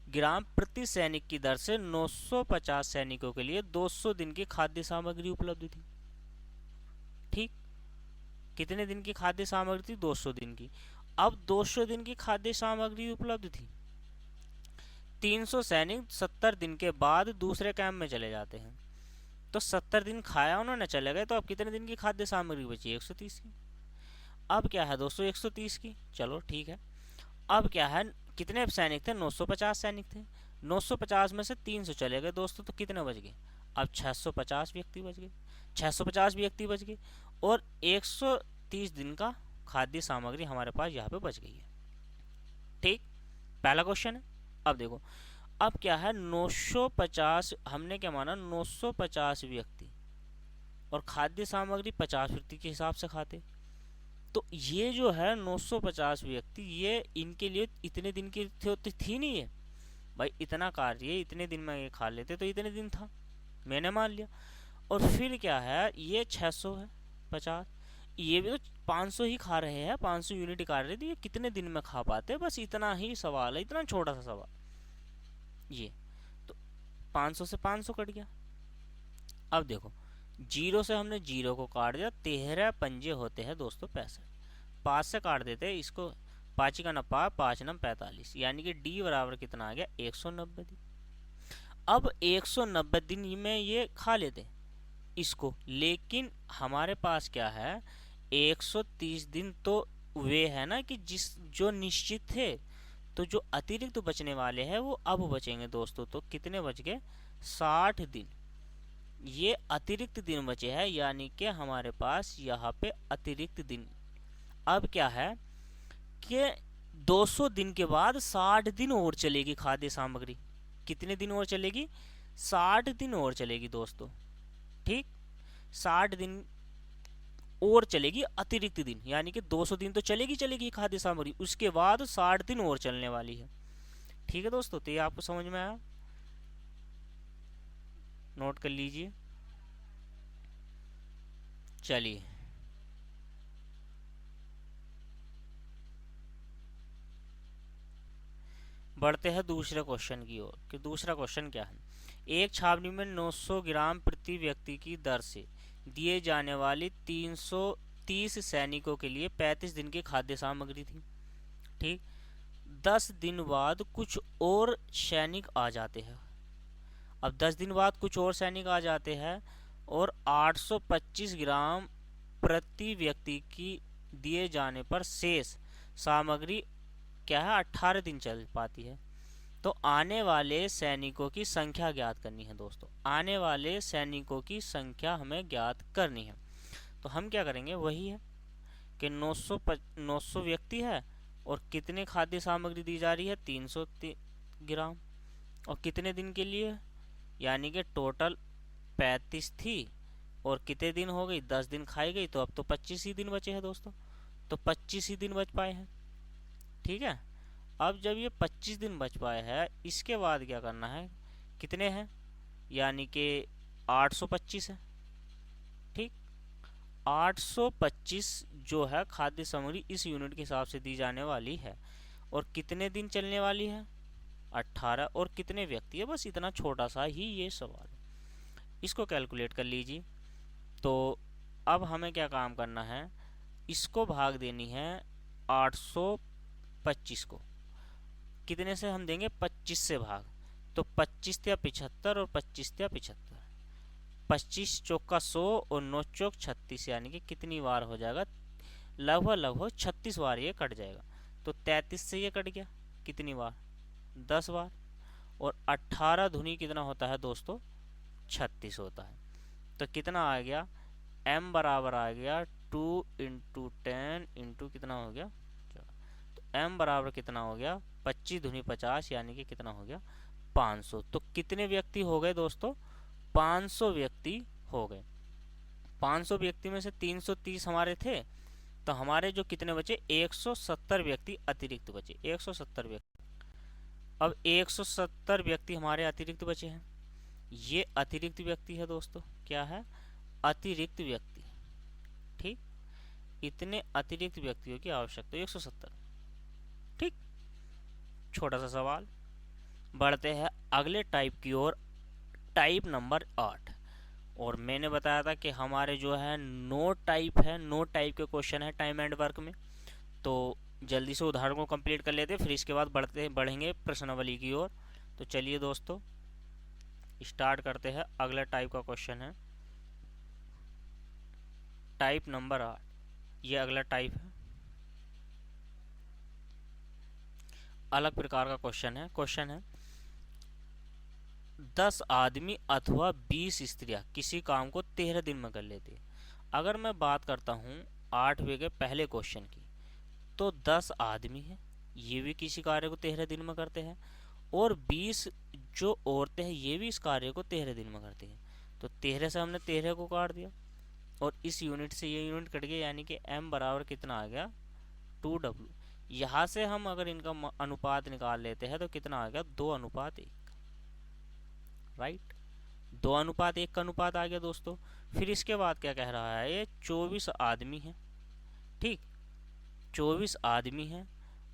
ग्राम प्रति सैनिक की दर से 950 सैनिकों के लिए 200 दिन की खाद्य सामग्री उपलब्ध थी। ठीक, कितने दिन की खाद्य सामग्री थी? 200 दिन की। अब 200 दिन की खाद्य सामग्री उपलब्ध थी, 300 सैनिक 70 दिन के बाद दूसरे कैंप में चले जाते हैं, तो 70 दिन खाया उन्होंने, चले गए, तो अब कितने दिन की खाद्य सामग्री बची? 130 की। अब क्या है दोस्तों? 130 की, चलो ठीक है। अब क्या है, कितने सैनिक थे? 950 सैनिक थे। 950 में से 300 चले गए दोस्तों, तो कितने बच गए? अब 650 व्यक्ति बच गए। 650 व्यक्ति बच गए और 130 दिन का खाद्य सामग्री हमारे पास यहाँ पे बच गई है। ठीक, पहला क्वेश्चन है। अब देखो, अब क्या है, 950 हमने क्या माना? 950 व्यक्ति, और खाद्य सामग्री 50 व्यक्ति के हिसाब से खाते। तो ये जो है 950 व्यक्ति, ये इनके लिए इतने दिन की थी नहीं है भाई, इतना कार्य इतने दिन में ये खा लेते, तो इतने दिन था, मैंने मान लिया। और फिर क्या है, ये 600 है 50, ये भी तो 500 ही खा रहे हैं, 500 यूनिट खा रहे थे, ये कितने दिन में खा पाते? बस इतना ही सवाल है, इतना छोटा सा सवाल ये। तो 500 से 500 कट गया। अब देखो, 0 से हमने 0 को काट दिया, 13 पंजे होते हैं दोस्तों 65। 5 से काट देते हैं इसको, 5 का 9 5 9 45, यानी कि डी बराबर कितना आ गया? 190 दिन। अब 190 दिन में ये खा लेते इसको, लेकिन हमारे पास क्या है, 130 दिन तो वे है ना कि जो निश्चित थे, तो जो अतिरिक्त बचने वाले हैं वो अब बचेंगे दोस्तों। तो कितने बच गए? 60 दिन। ये अतिरिक्त दिन बचे हैं, यानी कि हमारे पास यहाँ पे अतिरिक्त दिन। अब क्या है कि 200 दिन के बाद 60 दिन और चलेगी खाद्य सामग्री। कितने दिन और चलेगी? 60 दिन और चलेगी दोस्तों। ठीक, 60 दिन और चलेगी अतिरिक्त दिन, यानी कि 200 दिन तो चलेगी खाद्य सामग्री, उसके बाद 60 दिन और चलने वाली है। ठीक है दोस्तों, तो ये आपको समझ में आया? नोट कर लीजिए। चलिए बढ़ते हैं दूसरे क्वेश्चन की ओर कि दूसरा क्वेश्चन क्या है। एक छावनी में 900 ग्राम प्रति व्यक्ति की दर से दिए जाने वाली 330 सैनिकों के लिए 35 दिन की खाद्य सामग्री थी। ठीक, 10 दिन बाद कुछ और सैनिक आ जाते हैं। अब 10 दिन बाद कुछ और सैनिक आ जाते हैं और 825 ग्राम प्रति व्यक्ति की दिए जाने पर शेष सामग्री क्या है, 18 दिन चल पाती है। तो आने वाले सैनिकों की संख्या ज्ञात करनी है दोस्तों, आने वाले सैनिकों की संख्या हमें ज्ञात करनी है। तो हम क्या करेंगे, वही है कि 900 व्यक्ति है और कितने खाद्य सामग्री दी जा रही है, 300 ग्राम, और कितने दिन के लिए, यानी कि टोटल 35 थी और कितने दिन हो गई, 10 दिन खाई गई, तो अब तो 25 ही दिन बचे हैं दोस्तों, तो 25 ही दिन बच पाए हैं। ठीक है, अब जब ये 25 दिन बच पाए हैं, इसके बाद क्या करना है, कितने हैं, यानी कि 825 है। ठीक, 825 जो है खाद्य सामग्री इस यूनिट के हिसाब से दी जाने वाली है, और कितने दिन चलने वाली है, 18, और कितने व्यक्ति है, बस इतना छोटा सा ही ये सवाल है, इसको कैलकुलेट कर लीजिए। तो अब हमें क्या काम करना है, इसको भाग देनी है 825 को, कितने से हम देंगे, 25 से भाग, तो 25 या 75 और 25 या 75, 25 चौका 100 और 9 चौक 36, यानी कि कितनी बार हो जाएगा, लगभग 36 बार ये कट जाएगा। तो 33 से ये कट गया, कितनी बार, 10 बार, और 18 धुनी कितना होता है दोस्तों, 36 होता है। तो कितना आ गया, m बराबर आ गया 2 इंटू 10 इंटू कितना हो गया, तो m बराबर कितना हो गया, 25 धुनी 50, यानी कि कितना हो गया, 500। तो कितने व्यक्ति हो गए दोस्तों, 500 व्यक्ति हो गए। 500 व्यक्ति में से 330 हमारे थे, तो हमारे जो कितने बचे, 170 व्यक्ति अतिरिक्त बचे, 170 व्यक्ति। अब 170 व्यक्ति हमारे अतिरिक्त बचे हैं, ये अतिरिक्त व्यक्ति है दोस्तों, क्या है, अतिरिक्त व्यक्ति। ठीक, इतने अतिरिक्त व्यक्तियों की आवश्यकता 170। ठीक, छोटा सा सवाल। बढ़ते हैं अगले टाइप की ओर, टाइप नंबर 8। और मैंने बताया था कि हमारे जो है 9 टाइप है, 9 टाइप के क्वेश्चन है टाइम एंड वर्क में। तो जल्दी से उदाहरण को कंप्लीट कर लेते, फिर इसके बाद बढ़ेंगे प्रश्नावली की ओर। तो चलिए दोस्तों स्टार्ट करते हैं। अगला टाइप का क्वेश्चन है टाइप नंबर 8, ये अगला टाइप है, अलग प्रकार का क्वेश्चन है 10 आदमी अथवा 20 स्त्रियां किसी काम को 13 दिन में कर लेते हैं। अगर मैं बात करता हूँ 8वें के पहले क्वेश्चन की, तो 10 आदमी हैं, ये भी किसी कार्य को 13 दिन में करते हैं, और 20 जो औरतें हैं ये भी इस कार्य को 13 दिन में करती हैं। तो 13 से हमने 13 को काट दिया, और इस यूनिट से ये यूनिट कट गया, यानी कि m बराबर कितना आ गया, 2w। यहाँ से हम अगर इनका अनुपात निकाल लेते हैं तो कितना आ गया, 2:1, राइट, 2:1 का अनुपात आ गया दोस्तों। फिर इसके बाद क्या कह रहा है, ये 24 आदमी हैं। ठीक, 24 आदमी हैं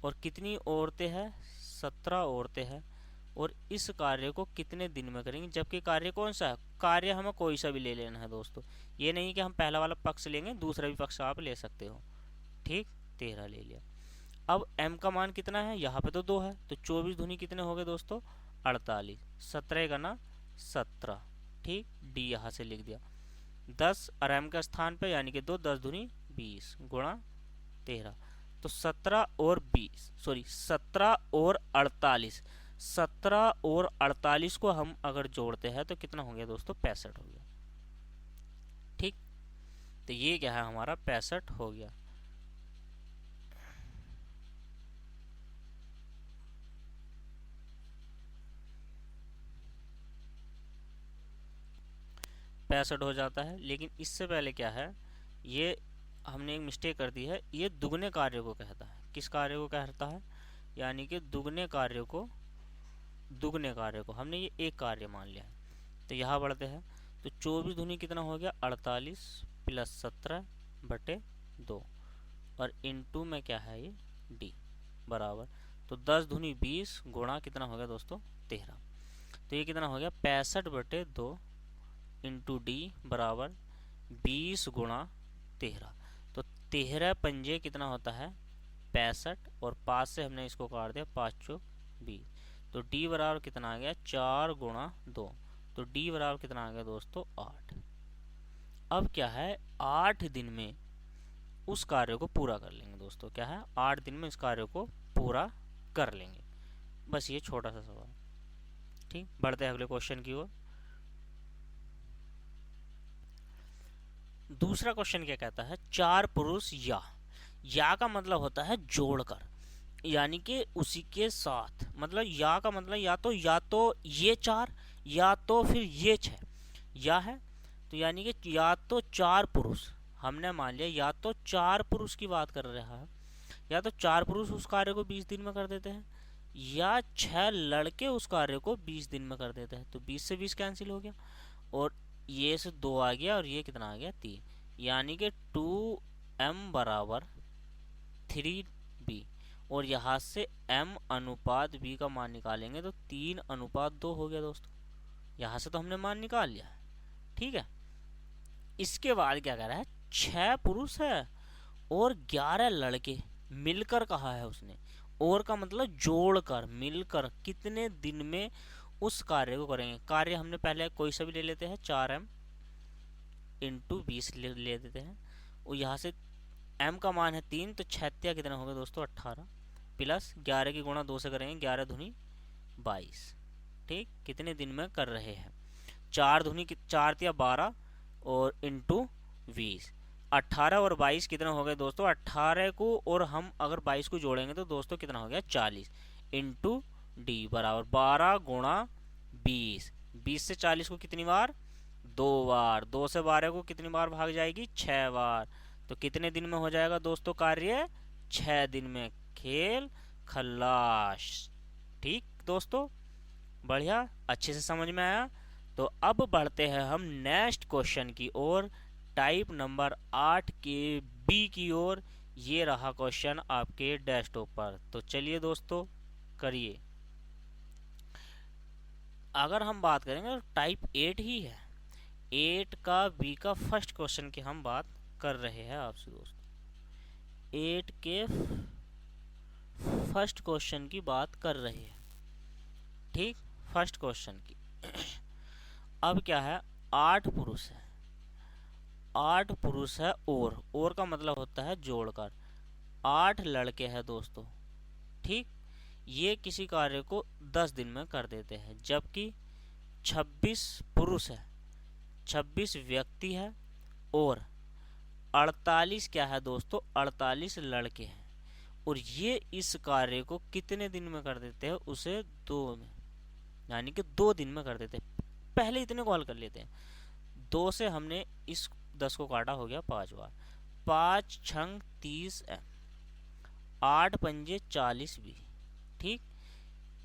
और कितनी औरतें हैं, 17 औरतें हैं, और इस कार्य को कितने दिन में करेंगे, जबकि कार्य कौन सा है, कार्य हमें कोई सा भी ले लेना है दोस्तों, ये नहीं कि हम पहला वाला पक्ष लेंगे, दूसरा भी पक्ष आप ले सकते हो। ठीक, 13 ले लिया। अब m का मान कितना है, यहाँ पे तो 2 है, तो 24 धुनी कितने हो गए दोस्तों, 48, 17 का ना 17। ठीक, d यहाँ से लिख दिया, 10 और m का स्थान पे, यानी कि 2, 10 धुनी 20 गुणा 13, तो 17 और 48, 17 और 48 को हम अगर जोड़ते हैं तो कितना हो गया दोस्तों, 65 हो गया। ठीक, तो ये क्या है हमारा, 65 हो गया। पैंसठ हो जाता है, लेकिन इससे पहले क्या है, ये हमने एक मिस्टेक कर दी है, ये दुगने कार्य को कहता है। किस कार्य को कहता है, यानी कि दुगने कार्य को हमने ये एक कार्य मान लिया है। तो यहाँ बढ़ते हैं, तो 24 धुनी कितना हो गया, 48 प्लस 17 बटे 2, और इनटू में क्या है ये d बराबर, तो 10 धुनी 20 गुणा कितना हो गया दोस्तों, 13। तो ये कितना हो गया, 65 बटे 2 इंटू डी बराबर 20 गुणा 13। तो 13 पंजे कितना होता है, 65, और 5 से हमने इसको काट दिया, 5 चौक 20, तो डी बराबर कितना आ गया, 4 गुणा 2, तो डी बराबर कितना आ गया दोस्तों, 8। अब क्या है, 8 दिन में उस कार्य को पूरा कर लेंगे दोस्तों, क्या है, 8 दिन में इस कार्य को पूरा कर लेंगे। बस ये छोटा सा सवाल। ठीक, बढ़ते हैं अगले क्वेश्चन की ओर। दूसरा क्वेश्चन क्या कहता है, चार पुरुष या का मतलब होता है जोड़कर, यानी कि उसी के साथ, मतलब या का मतलब या तो ये चार या तो फिर ये छह, या है तो यानी कि या तो चार पुरुष, हमने मान लिया या तो चार पुरुष की बात कर रहा है, या तो चार पुरुष उस कार्य को 20 दिन में कर देते हैं, या छह लड़के उस कार्य को 20 दिन में कर देते हैं। तो 20 से 20 कैंसिल हो गया, और ये से 2 आ गया, और ये कितना आ गया 3, यानी कि 2m बराबर 3b। और यहाँ से m अनुपात b का मान निकालेंगे तो 3:2 हो गया दोस्तों। यहाँ से तो हमने मान निकाल लिया, ठीक है। इसके बाद क्या कह रहा है, 6 पुरुष है और 11 लड़के मिलकर कहा है उसने, और का मतलब जोड़कर, मिलकर कितने दिन में उस कार्य को करेंगे। कार्य हमने पहले कोई सा भी ले लेते हैं, 4m इंटू 20 ले देते हैं, और यहाँ से m का मान है 3, तो 6 कितना होगा दोस्तों 18, प्लस 11 की गुणा 2 से करेंगे, 11 दूनी 22, ठीक। कितने दिन में कर रहे हैं, 4 दूनी 4 12 और इंटू 20, 18 और 22 कितना हो गया दोस्तों, 18 को और हम अगर 22 को जोड़ेंगे तो दोस्तों कितना हो गया 40, इंटू डी बराबर 12 गुणा 20। 20 से 40 को कितनी बार, 2 बार। 2 से 12 को कितनी बार भाग जाएगी, 6 बार। तो कितने दिन में हो जाएगा दोस्तों कार्य, 6 दिन में। खेल खल्लास, ठीक दोस्तों, बढ़िया, अच्छे से समझ में आया। तो अब बढ़ते हैं हम नेक्स्ट क्वेश्चन की ओर, टाइप नंबर 8 के बी की ओर। ये रहा क्वेश्चन आपके डेस्कटॉप पर, तो चलिए दोस्तों करिए। अगर हम बात करेंगे तो टाइप 8 ही है, 8 का बी का फर्स्ट क्वेश्चन की हम बात कर रहे हैं आपसे दोस्तों। 8 के फर्स्ट क्वेश्चन की बात कर रहे हैं, ठीक, फर्स्ट क्वेश्चन की। अब क्या है, 8 पुरुष है, 8 पुरुष है और का मतलब होता है जोड़कर, 8 लड़के हैं दोस्तों, ठीक। ये किसी कार्य को 10 दिन में कर देते हैं, जबकि 26 पुरुष है, 26 व्यक्ति है, और 48 क्या है दोस्तों, 48 लड़के हैं, और ये इस कार्य को कितने दिन में कर देते हैं, उसे 2 में, यानी कि 2 दिन में कर देते हैं। पहले इतने को हल कर लेते हैं। 2 से हमने इस 10 को काटा, हो गया 5 बार, 5 छंग 30m, 8 पंजे 40b, ठीक।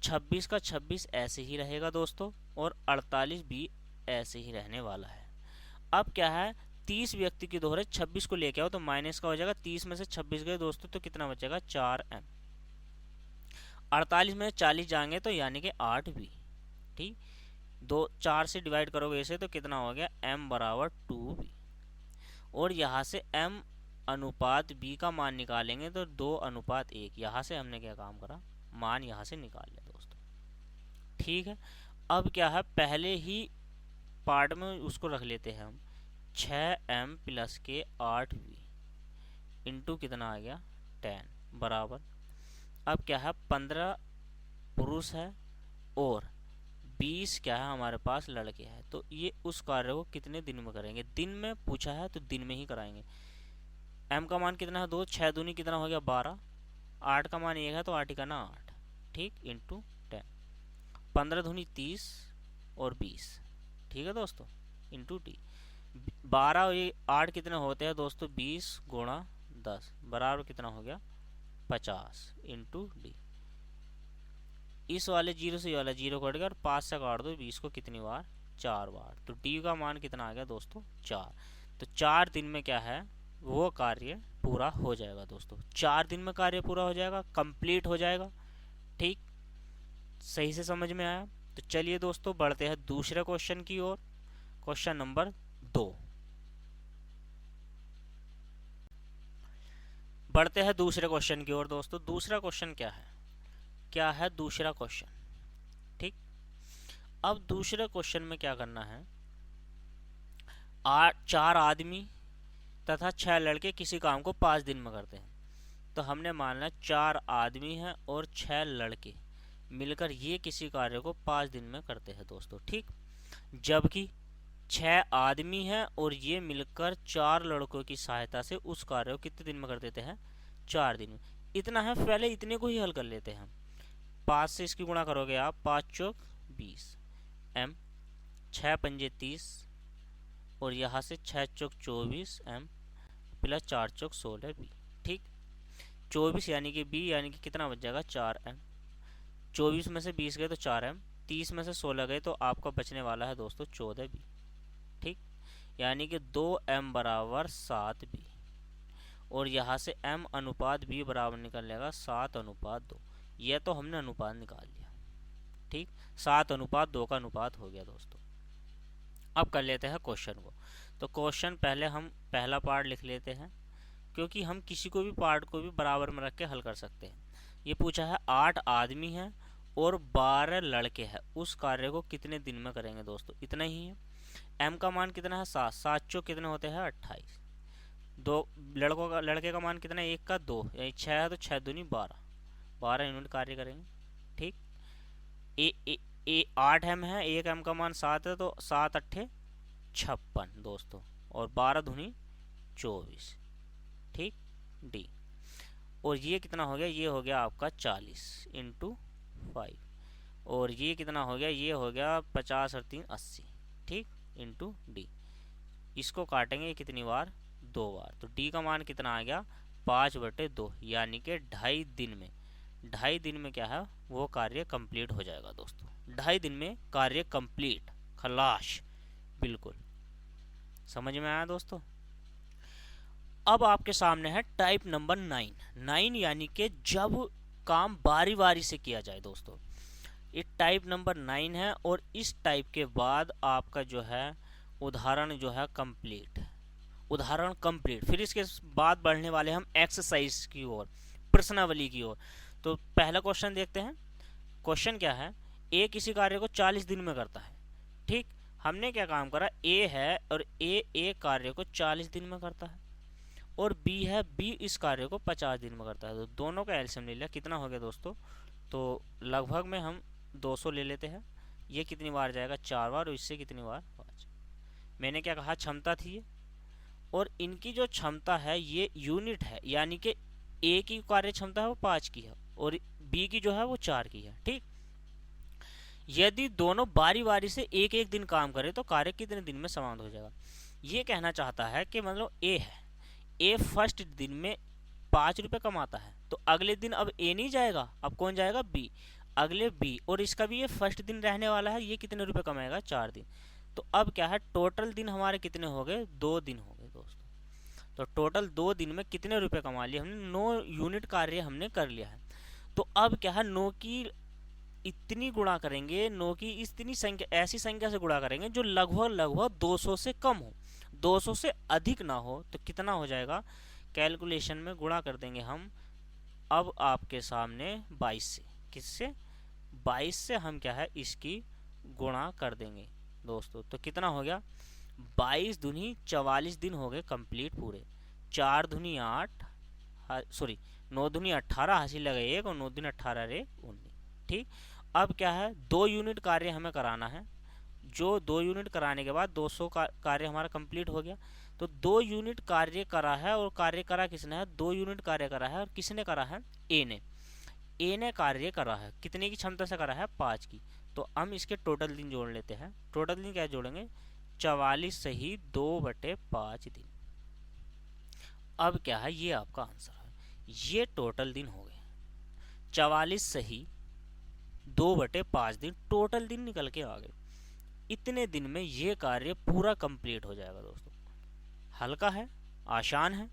26 का 26 ऐसे ही रहेगा दोस्तों, और 48 भी ऐसे ही रहने वाला है। अब क्या है, 30 व्यक्ति की दोहरे 26 को लेके आओ तो माइनस का हो जाएगा, 30 में से 26 गए दोस्तों तो कितना बचेगा 4m, 48 में 40 जाएंगे तो यानी कि 8b, ठीक। 4 से डिवाइड करोगे इसे तो कितना हो गया, m बराबर 2b, और यहाँ से m अनुपात b का मान निकालेंगे तो 2:1। यहाँ से हमने क्या काम करा, मान यहाँ से निकाल लिया दोस्तों, ठीक है। अब क्या है, पहले ही पार्ट में उसको रख लेते हैं हम, 6m प्लस के 8b इंटू कितना आ गया 10 बराबर, अब क्या है 15 पुरुष है और 20 क्या है हमारे पास लड़के हैं, तो ये उस कार्य को कितने दिन में करेंगे, दिन में पूछा है तो दिन में ही कराएंगे। m का मान कितना है 2, 6 दूनी कितना हो गया 12, 8 का मान 1 है तो 8 का ना 8, ठीक, इंटू 10, 15 दूनी 30 और 20, ठीक है दोस्तों, इंटू टी। 12 और 8 कितने होते हैं दोस्तों, 20 गुणा 10 बराबर कितना हो गया 50 इंटू डी। इस वाले 0 से ये वाला 0 कट गया और 5 से काट दो 20 को कितनी बार, 4 बार, तो डी का मान कितना आ गया दोस्तों 4। तो 4 दिन में क्या है वो कार्य पूरा हो जाएगा दोस्तों, 4 दिन में कार्य पूरा हो जाएगा, कंप्लीट हो जाएगा, ठीक। सही से समझ में आया। तो चलिए दोस्तों बढ़ते हैं दूसरे क्वेश्चन की ओर, क्वेश्चन नंबर 2। बढ़ते हैं दूसरे क्वेश्चन की ओर दोस्तों। दूसरा क्वेश्चन क्या है दूसरा क्वेश्चन, ठीक। अब दूसरे क्वेश्चन में क्या करना है, 4 आदमी तथा 6 लड़के किसी काम को 5 दिन में करते हैं, तो हमने मानना 4 आदमी हैं और 6 लड़के मिलकर ये किसी कार्य को 5 दिन में करते हैं दोस्तों, ठीक। जबकि 6 आदमी हैं और ये मिलकर 4 लड़कों की सहायता से उस कार्य को कितने दिन में कर देते हैं? 4 दिन में। इतना है, पहले इतने को ही हल कर लेते हैं हम। 5 से इसकी गुणा करोगे आप, 5 चौक 20 एम, 6 पंजे 30 और यहाँ से 6 चौक 24 एम प्लस 4 चौक 16 बी। ठीक, 24 यानी कि बी, यानी कि कितना बच जाएगा? 4 एम। 24 में से 20 गए तो 4 एम, 30 में से 16 गए तो आपका बचने वाला है दोस्तों 14 बी। ठीक, यानी कि 2 एम बराबर 7 बी और यहाँ से m अनुपात b बराबर निकलेगा 7:2। यह तो हमने अनुपात निकाल लिया। ठीक, 7:2 का अनुपात हो गया दोस्तों। अब कर लेते हैं क्वेश्चन को। तो क्वेश्चन पहले हम पहला पार्ट लिख लेते हैं, क्योंकि हम किसी को भी पार्ट को भी बराबर में रख के हल कर सकते हैं। ये पूछा है 8 आदमी हैं और 12 लड़के हैं, उस कार्य को कितने दिन में करेंगे दोस्तों? इतना ही है। m का मान कितना है? 7। 7 चौक कितने होते हैं? 28। लड़के का मान कितना है? 1 का 2, यानी 6 है तो 6 दूनी 12, 12 यूनिट कार्य करेंगे। ठीक, ए 8 एम है, 1 एम का मान 7 है तो 7 अट्ठे 56 दोस्तों, और 12 दूनी 24। ठीक, डी। और ये कितना हो गया? ये हो गया आपका 40 × 5 और ये कितना हो गया? ये हो गया 50 और 3 80। ठीक, × डी। इसको काटेंगे कितनी बार? 2 बार। तो डी का मान कितना आ गया? 5/2, यानी कि 2.5 दिन में। 2.5 दिन में क्या है? वो कार्य कंप्लीट हो जाएगा दोस्तों। 2.5 दिन में कार्य कंप्लीट, खलाश, बिल्कुल। समझ में आया दोस्तों? अब आपके सामने है टाइप नंबर 9। 9 यानी कि जब काम बारी बारी से किया जाए दोस्तों। ये टाइप नंबर 9 है और इस टाइप के बाद आपका जो है उदाहरण जो है कंप्लीट, उदाहरण कंप्लीट। फिर इसके बाद बढ़ने वाले हम एक्सरसाइज की ओर, प्रश्नावली की ओर। तो पहला क्वेश्चन देखते हैं। क्वेश्चन क्या है? ए किसी कार्य को 40 दिन में करता है। ठीक, हमने क्या काम करा? ए है और ए कार्य को 40 दिन में करता है और बी है, बी इस कार्य को 50 दिन में करता है। तो दोनों का एलसीएम ले लिया। कितना हो गया दोस्तों? तो लगभग में हम 200 ले लेते हैं। ये कितनी बार जाएगा? 4 बार। और इससे कितनी बार? 5। मैंने क्या कहा? क्षमता थी ये, और इनकी जो क्षमता है ये यूनिट है, यानी कि ए की कार्य क्षमता है वो 5 की है और बी की जो है वो 4 की है। ठीक, यदि दोनों बारी बारी से एक एक दिन काम करें तो कार्य कितने दिन में समाप्त हो जाएगा? ये कहना चाहता है कि मतलब ए है, ए फर्स्ट दिन में 5 रुपये कमाता है, तो अगले दिन अब ए नहीं जाएगा, अब कौन जाएगा? बी। अगले बी, और इसका भी ये फर्स्ट दिन रहने वाला है, ये कितने रुपए कमाएगा? 4 दिन। तो अब क्या है? टोटल दिन हमारे कितने हो गए? 2 दिन हो गए दोस्तों। तो टोटल 2 दिन में कितने रुपए कमा लिए हमने? 9 यूनिट कार्य हमने कर लिया है। तो अब क्या है? 9 की इतनी गुणा करेंगे, 9 की इतनी संख्या, ऐसी संख्या से गुणा करेंगे जो लगभग 200 से कम हो, 200 से अधिक ना हो। तो कितना हो जाएगा? कैलकुलेशन में गुणा कर देंगे हम अब आपके सामने 22 से। किससे? 22 से हम क्या है इसकी गुणा कर देंगे दोस्तों। तो कितना हो गया? 22 दूनी 44 दिन हो गए कंप्लीट पूरे। 4 दूनी 8, सॉरी 9 दूनी 18, हासिल लगे 1 और 9 दूनी 18 रे 19। ठीक, अब क्या है? 2 यूनिट कार्य हमें कराना है। जो 2 यूनिट कराने के बाद 200 का कार्य हमारा कंप्लीट हो गया। तो 2 यूनिट कार्य करा है, और कार्य करा किसने है? 2 यूनिट कार्य करा है, और किसने करा है? ए ने। ए ने कार्य करा है, कितने की क्षमता से करा है? 5 की। तो हम इसके टोटल दिन जोड़ लेते हैं। टोटल दिन क्या जोड़ेंगे? 44 सही 2/5 दिन। अब क्या है? ये आपका आंसर है। ये टोटल दिन हो गए 44 सही 2/5 दिन, टोटल दिन निकल के आ गए। इतने दिन में ये कार्य पूरा कंप्लीट हो जाएगा दोस्तों। हल्का है, आसान है,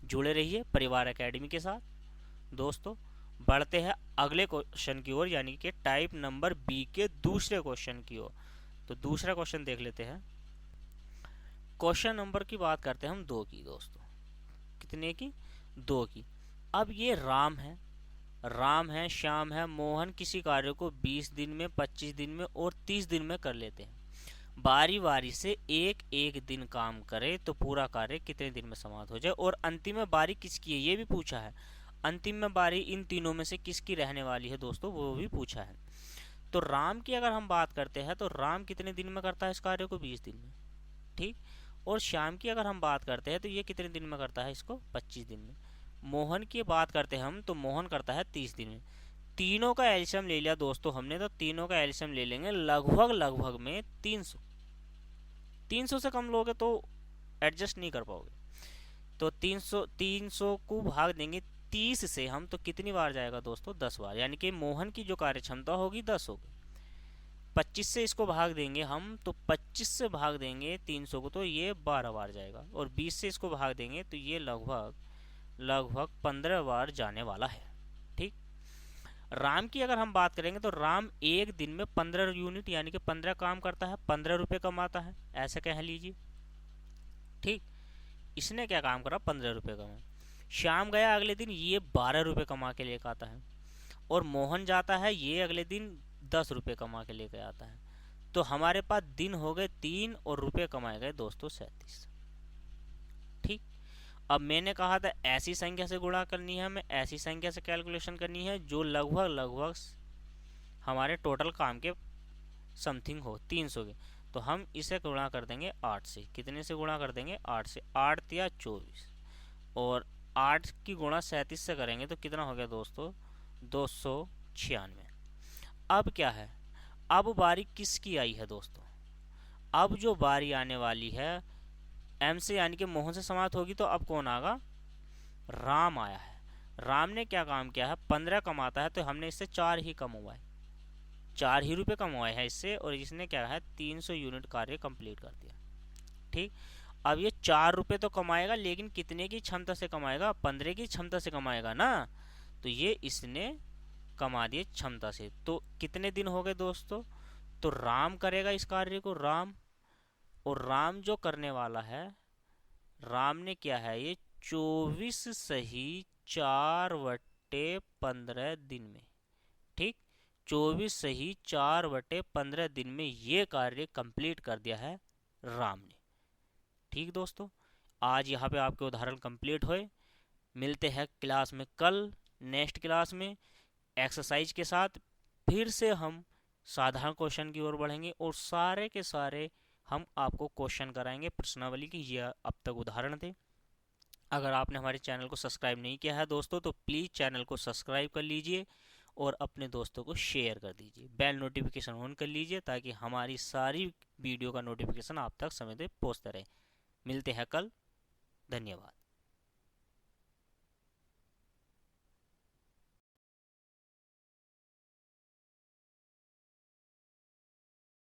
जुड़े रहिए परिवार एकेडमी के साथ दोस्तों। बढ़ते हैं अगले क्वेश्चन की ओर, यानी कि टाइप नंबर बी के दूसरे क्वेश्चन की ओर। तो दूसरा क्वेश्चन देख लेते हैं। क्वेश्चन नंबर की बात करते हैं हम 2 की दोस्तों। कितने की? 2 की। अब ये राम है, श्याम है, मोहन किसी कार्य को 20 दिन में, 25 दिन में और 30 दिन में कर लेते हैं। बारी बारी से एक एक दिन काम करे तो पूरा कार्य कितने दिन में समाप्त हो जाए, और अंतिम में बारी किसकी है ये भी पूछा है। अंतिम में बारी इन तीनों में से किसकी रहने वाली है दोस्तों, वो भी पूछा है। तो राम की अगर हम बात करते हैं तो राम कितने दिन में करता है इस कार्य को? 20 दिन में। ठीक। और श्याम की अगर हम बात करते हैं तो ये कितने दिन में करता है इसको? 25 दिन में। मोहन की बात करते हैं हम तो मोहन करता है 30 दिन में। तीनों का एल्शियम ले लिया दोस्तों हमने, तो तीनों का एल्शियम ले लेंगे लगभग लगभग में 300। 300 से कम लोगे तो एडजस्ट नहीं कर पाओगे। तो 300 को भाग देंगे 30 से हम, तो कितनी बार जाएगा दोस्तों? 10 बार। यानी कि मोहन की जो कार्य क्षमता होगी 10 होगी। 25 से इसको भाग देंगे हम, तो 25 से भाग देंगे 300 को तो ये 12 बार जाएगा। और 20 से इसको भाग देंगे तो ये लगभग लगभग 15 बार जाने वाला है। ठीक। राम की अगर हम बात करेंगे तो राम एक दिन में 15 यूनिट यानी कि 15 काम करता है, 15 रुपये कमाता है, ऐसे कह लीजिए। ठीक। इसने क्या काम करा? 15 रुपये कमाए। श्याम गया अगले दिन, ये 12 रुपये कमा के लेकर आता है। और मोहन जाता है, ये अगले दिन 10 रुपये कमा के लेकर आता है। तो हमारे पास दिन हो गए 3 और रुपये कमाए गए दोस्तों 37। ठीक। अब मैंने कहा था ऐसी संख्या से गुणा करनी है, हमें ऐसी संख्या से कैलकुलेशन करनी है जो लगभग लगभग हमारे टोटल काम के समथिंग हो 300 के। तो हम इसे गुणा कर देंगे 8 से। कितने से गुणा कर देंगे? 8 से। 8 या 24, और 8 की गुणा 37 से करेंगे तो कितना हो गया दोस्तों? 296। अब क्या है? अब बारी किसकी आई है दोस्तों? अब जो बारी आने वाली है एम से यानी कि मोहन से समाप्त होगी, तो अब कौन आएगा? राम आया है। राम ने क्या काम किया है? 15 कमाता है तो हमने इससे 4 ही कमवाए, 4 ही रुपये कमवाए हैं इससे, और इसने क्या है 300 यूनिट कार्य कंप्लीट कर दिया। ठीक। अब ये 4 रुपये तो कमाएगा, लेकिन कितने की क्षमता से कमाएगा? 15 की क्षमता से कमाएगा ना। तो ये इसने कमा दिए क्षमता से। तो कितने दिन हो गए दोस्तों? तो राम करेगा इस कार्य को, राम। और राम जो करने वाला है, राम ने क्या है ये 24 सही 4/15 दिन में। ठीक। 24 सही 4/15 दिन में ये कार्य कंप्लीट कर दिया है राम ने। ठीक दोस्तों, आज यहाँ पे आपके उदाहरण कंप्लीट हुए। मिलते हैं क्लास में कल, नेक्स्ट क्लास में एक्सरसाइज के साथ। फिर से हम साधारण क्वेश्चन की ओर बढ़ेंगे और सारे के सारे हम आपको क्वेश्चन कराएंगे प्रश्नावली की। ये अब तक उदाहरण थे। अगर आपने हमारे चैनल को सब्सक्राइब नहीं किया है दोस्तों तो प्लीज़ चैनल को सब्सक्राइब कर लीजिए और अपने दोस्तों को शेयर कर दीजिए। बेल नोटिफिकेशन ऑन कर लीजिए ताकि हमारी सारी वीडियो का नोटिफिकेशन आप तक समय पे पहुँचता रहे। मिलते हैं कल। धन्यवाद।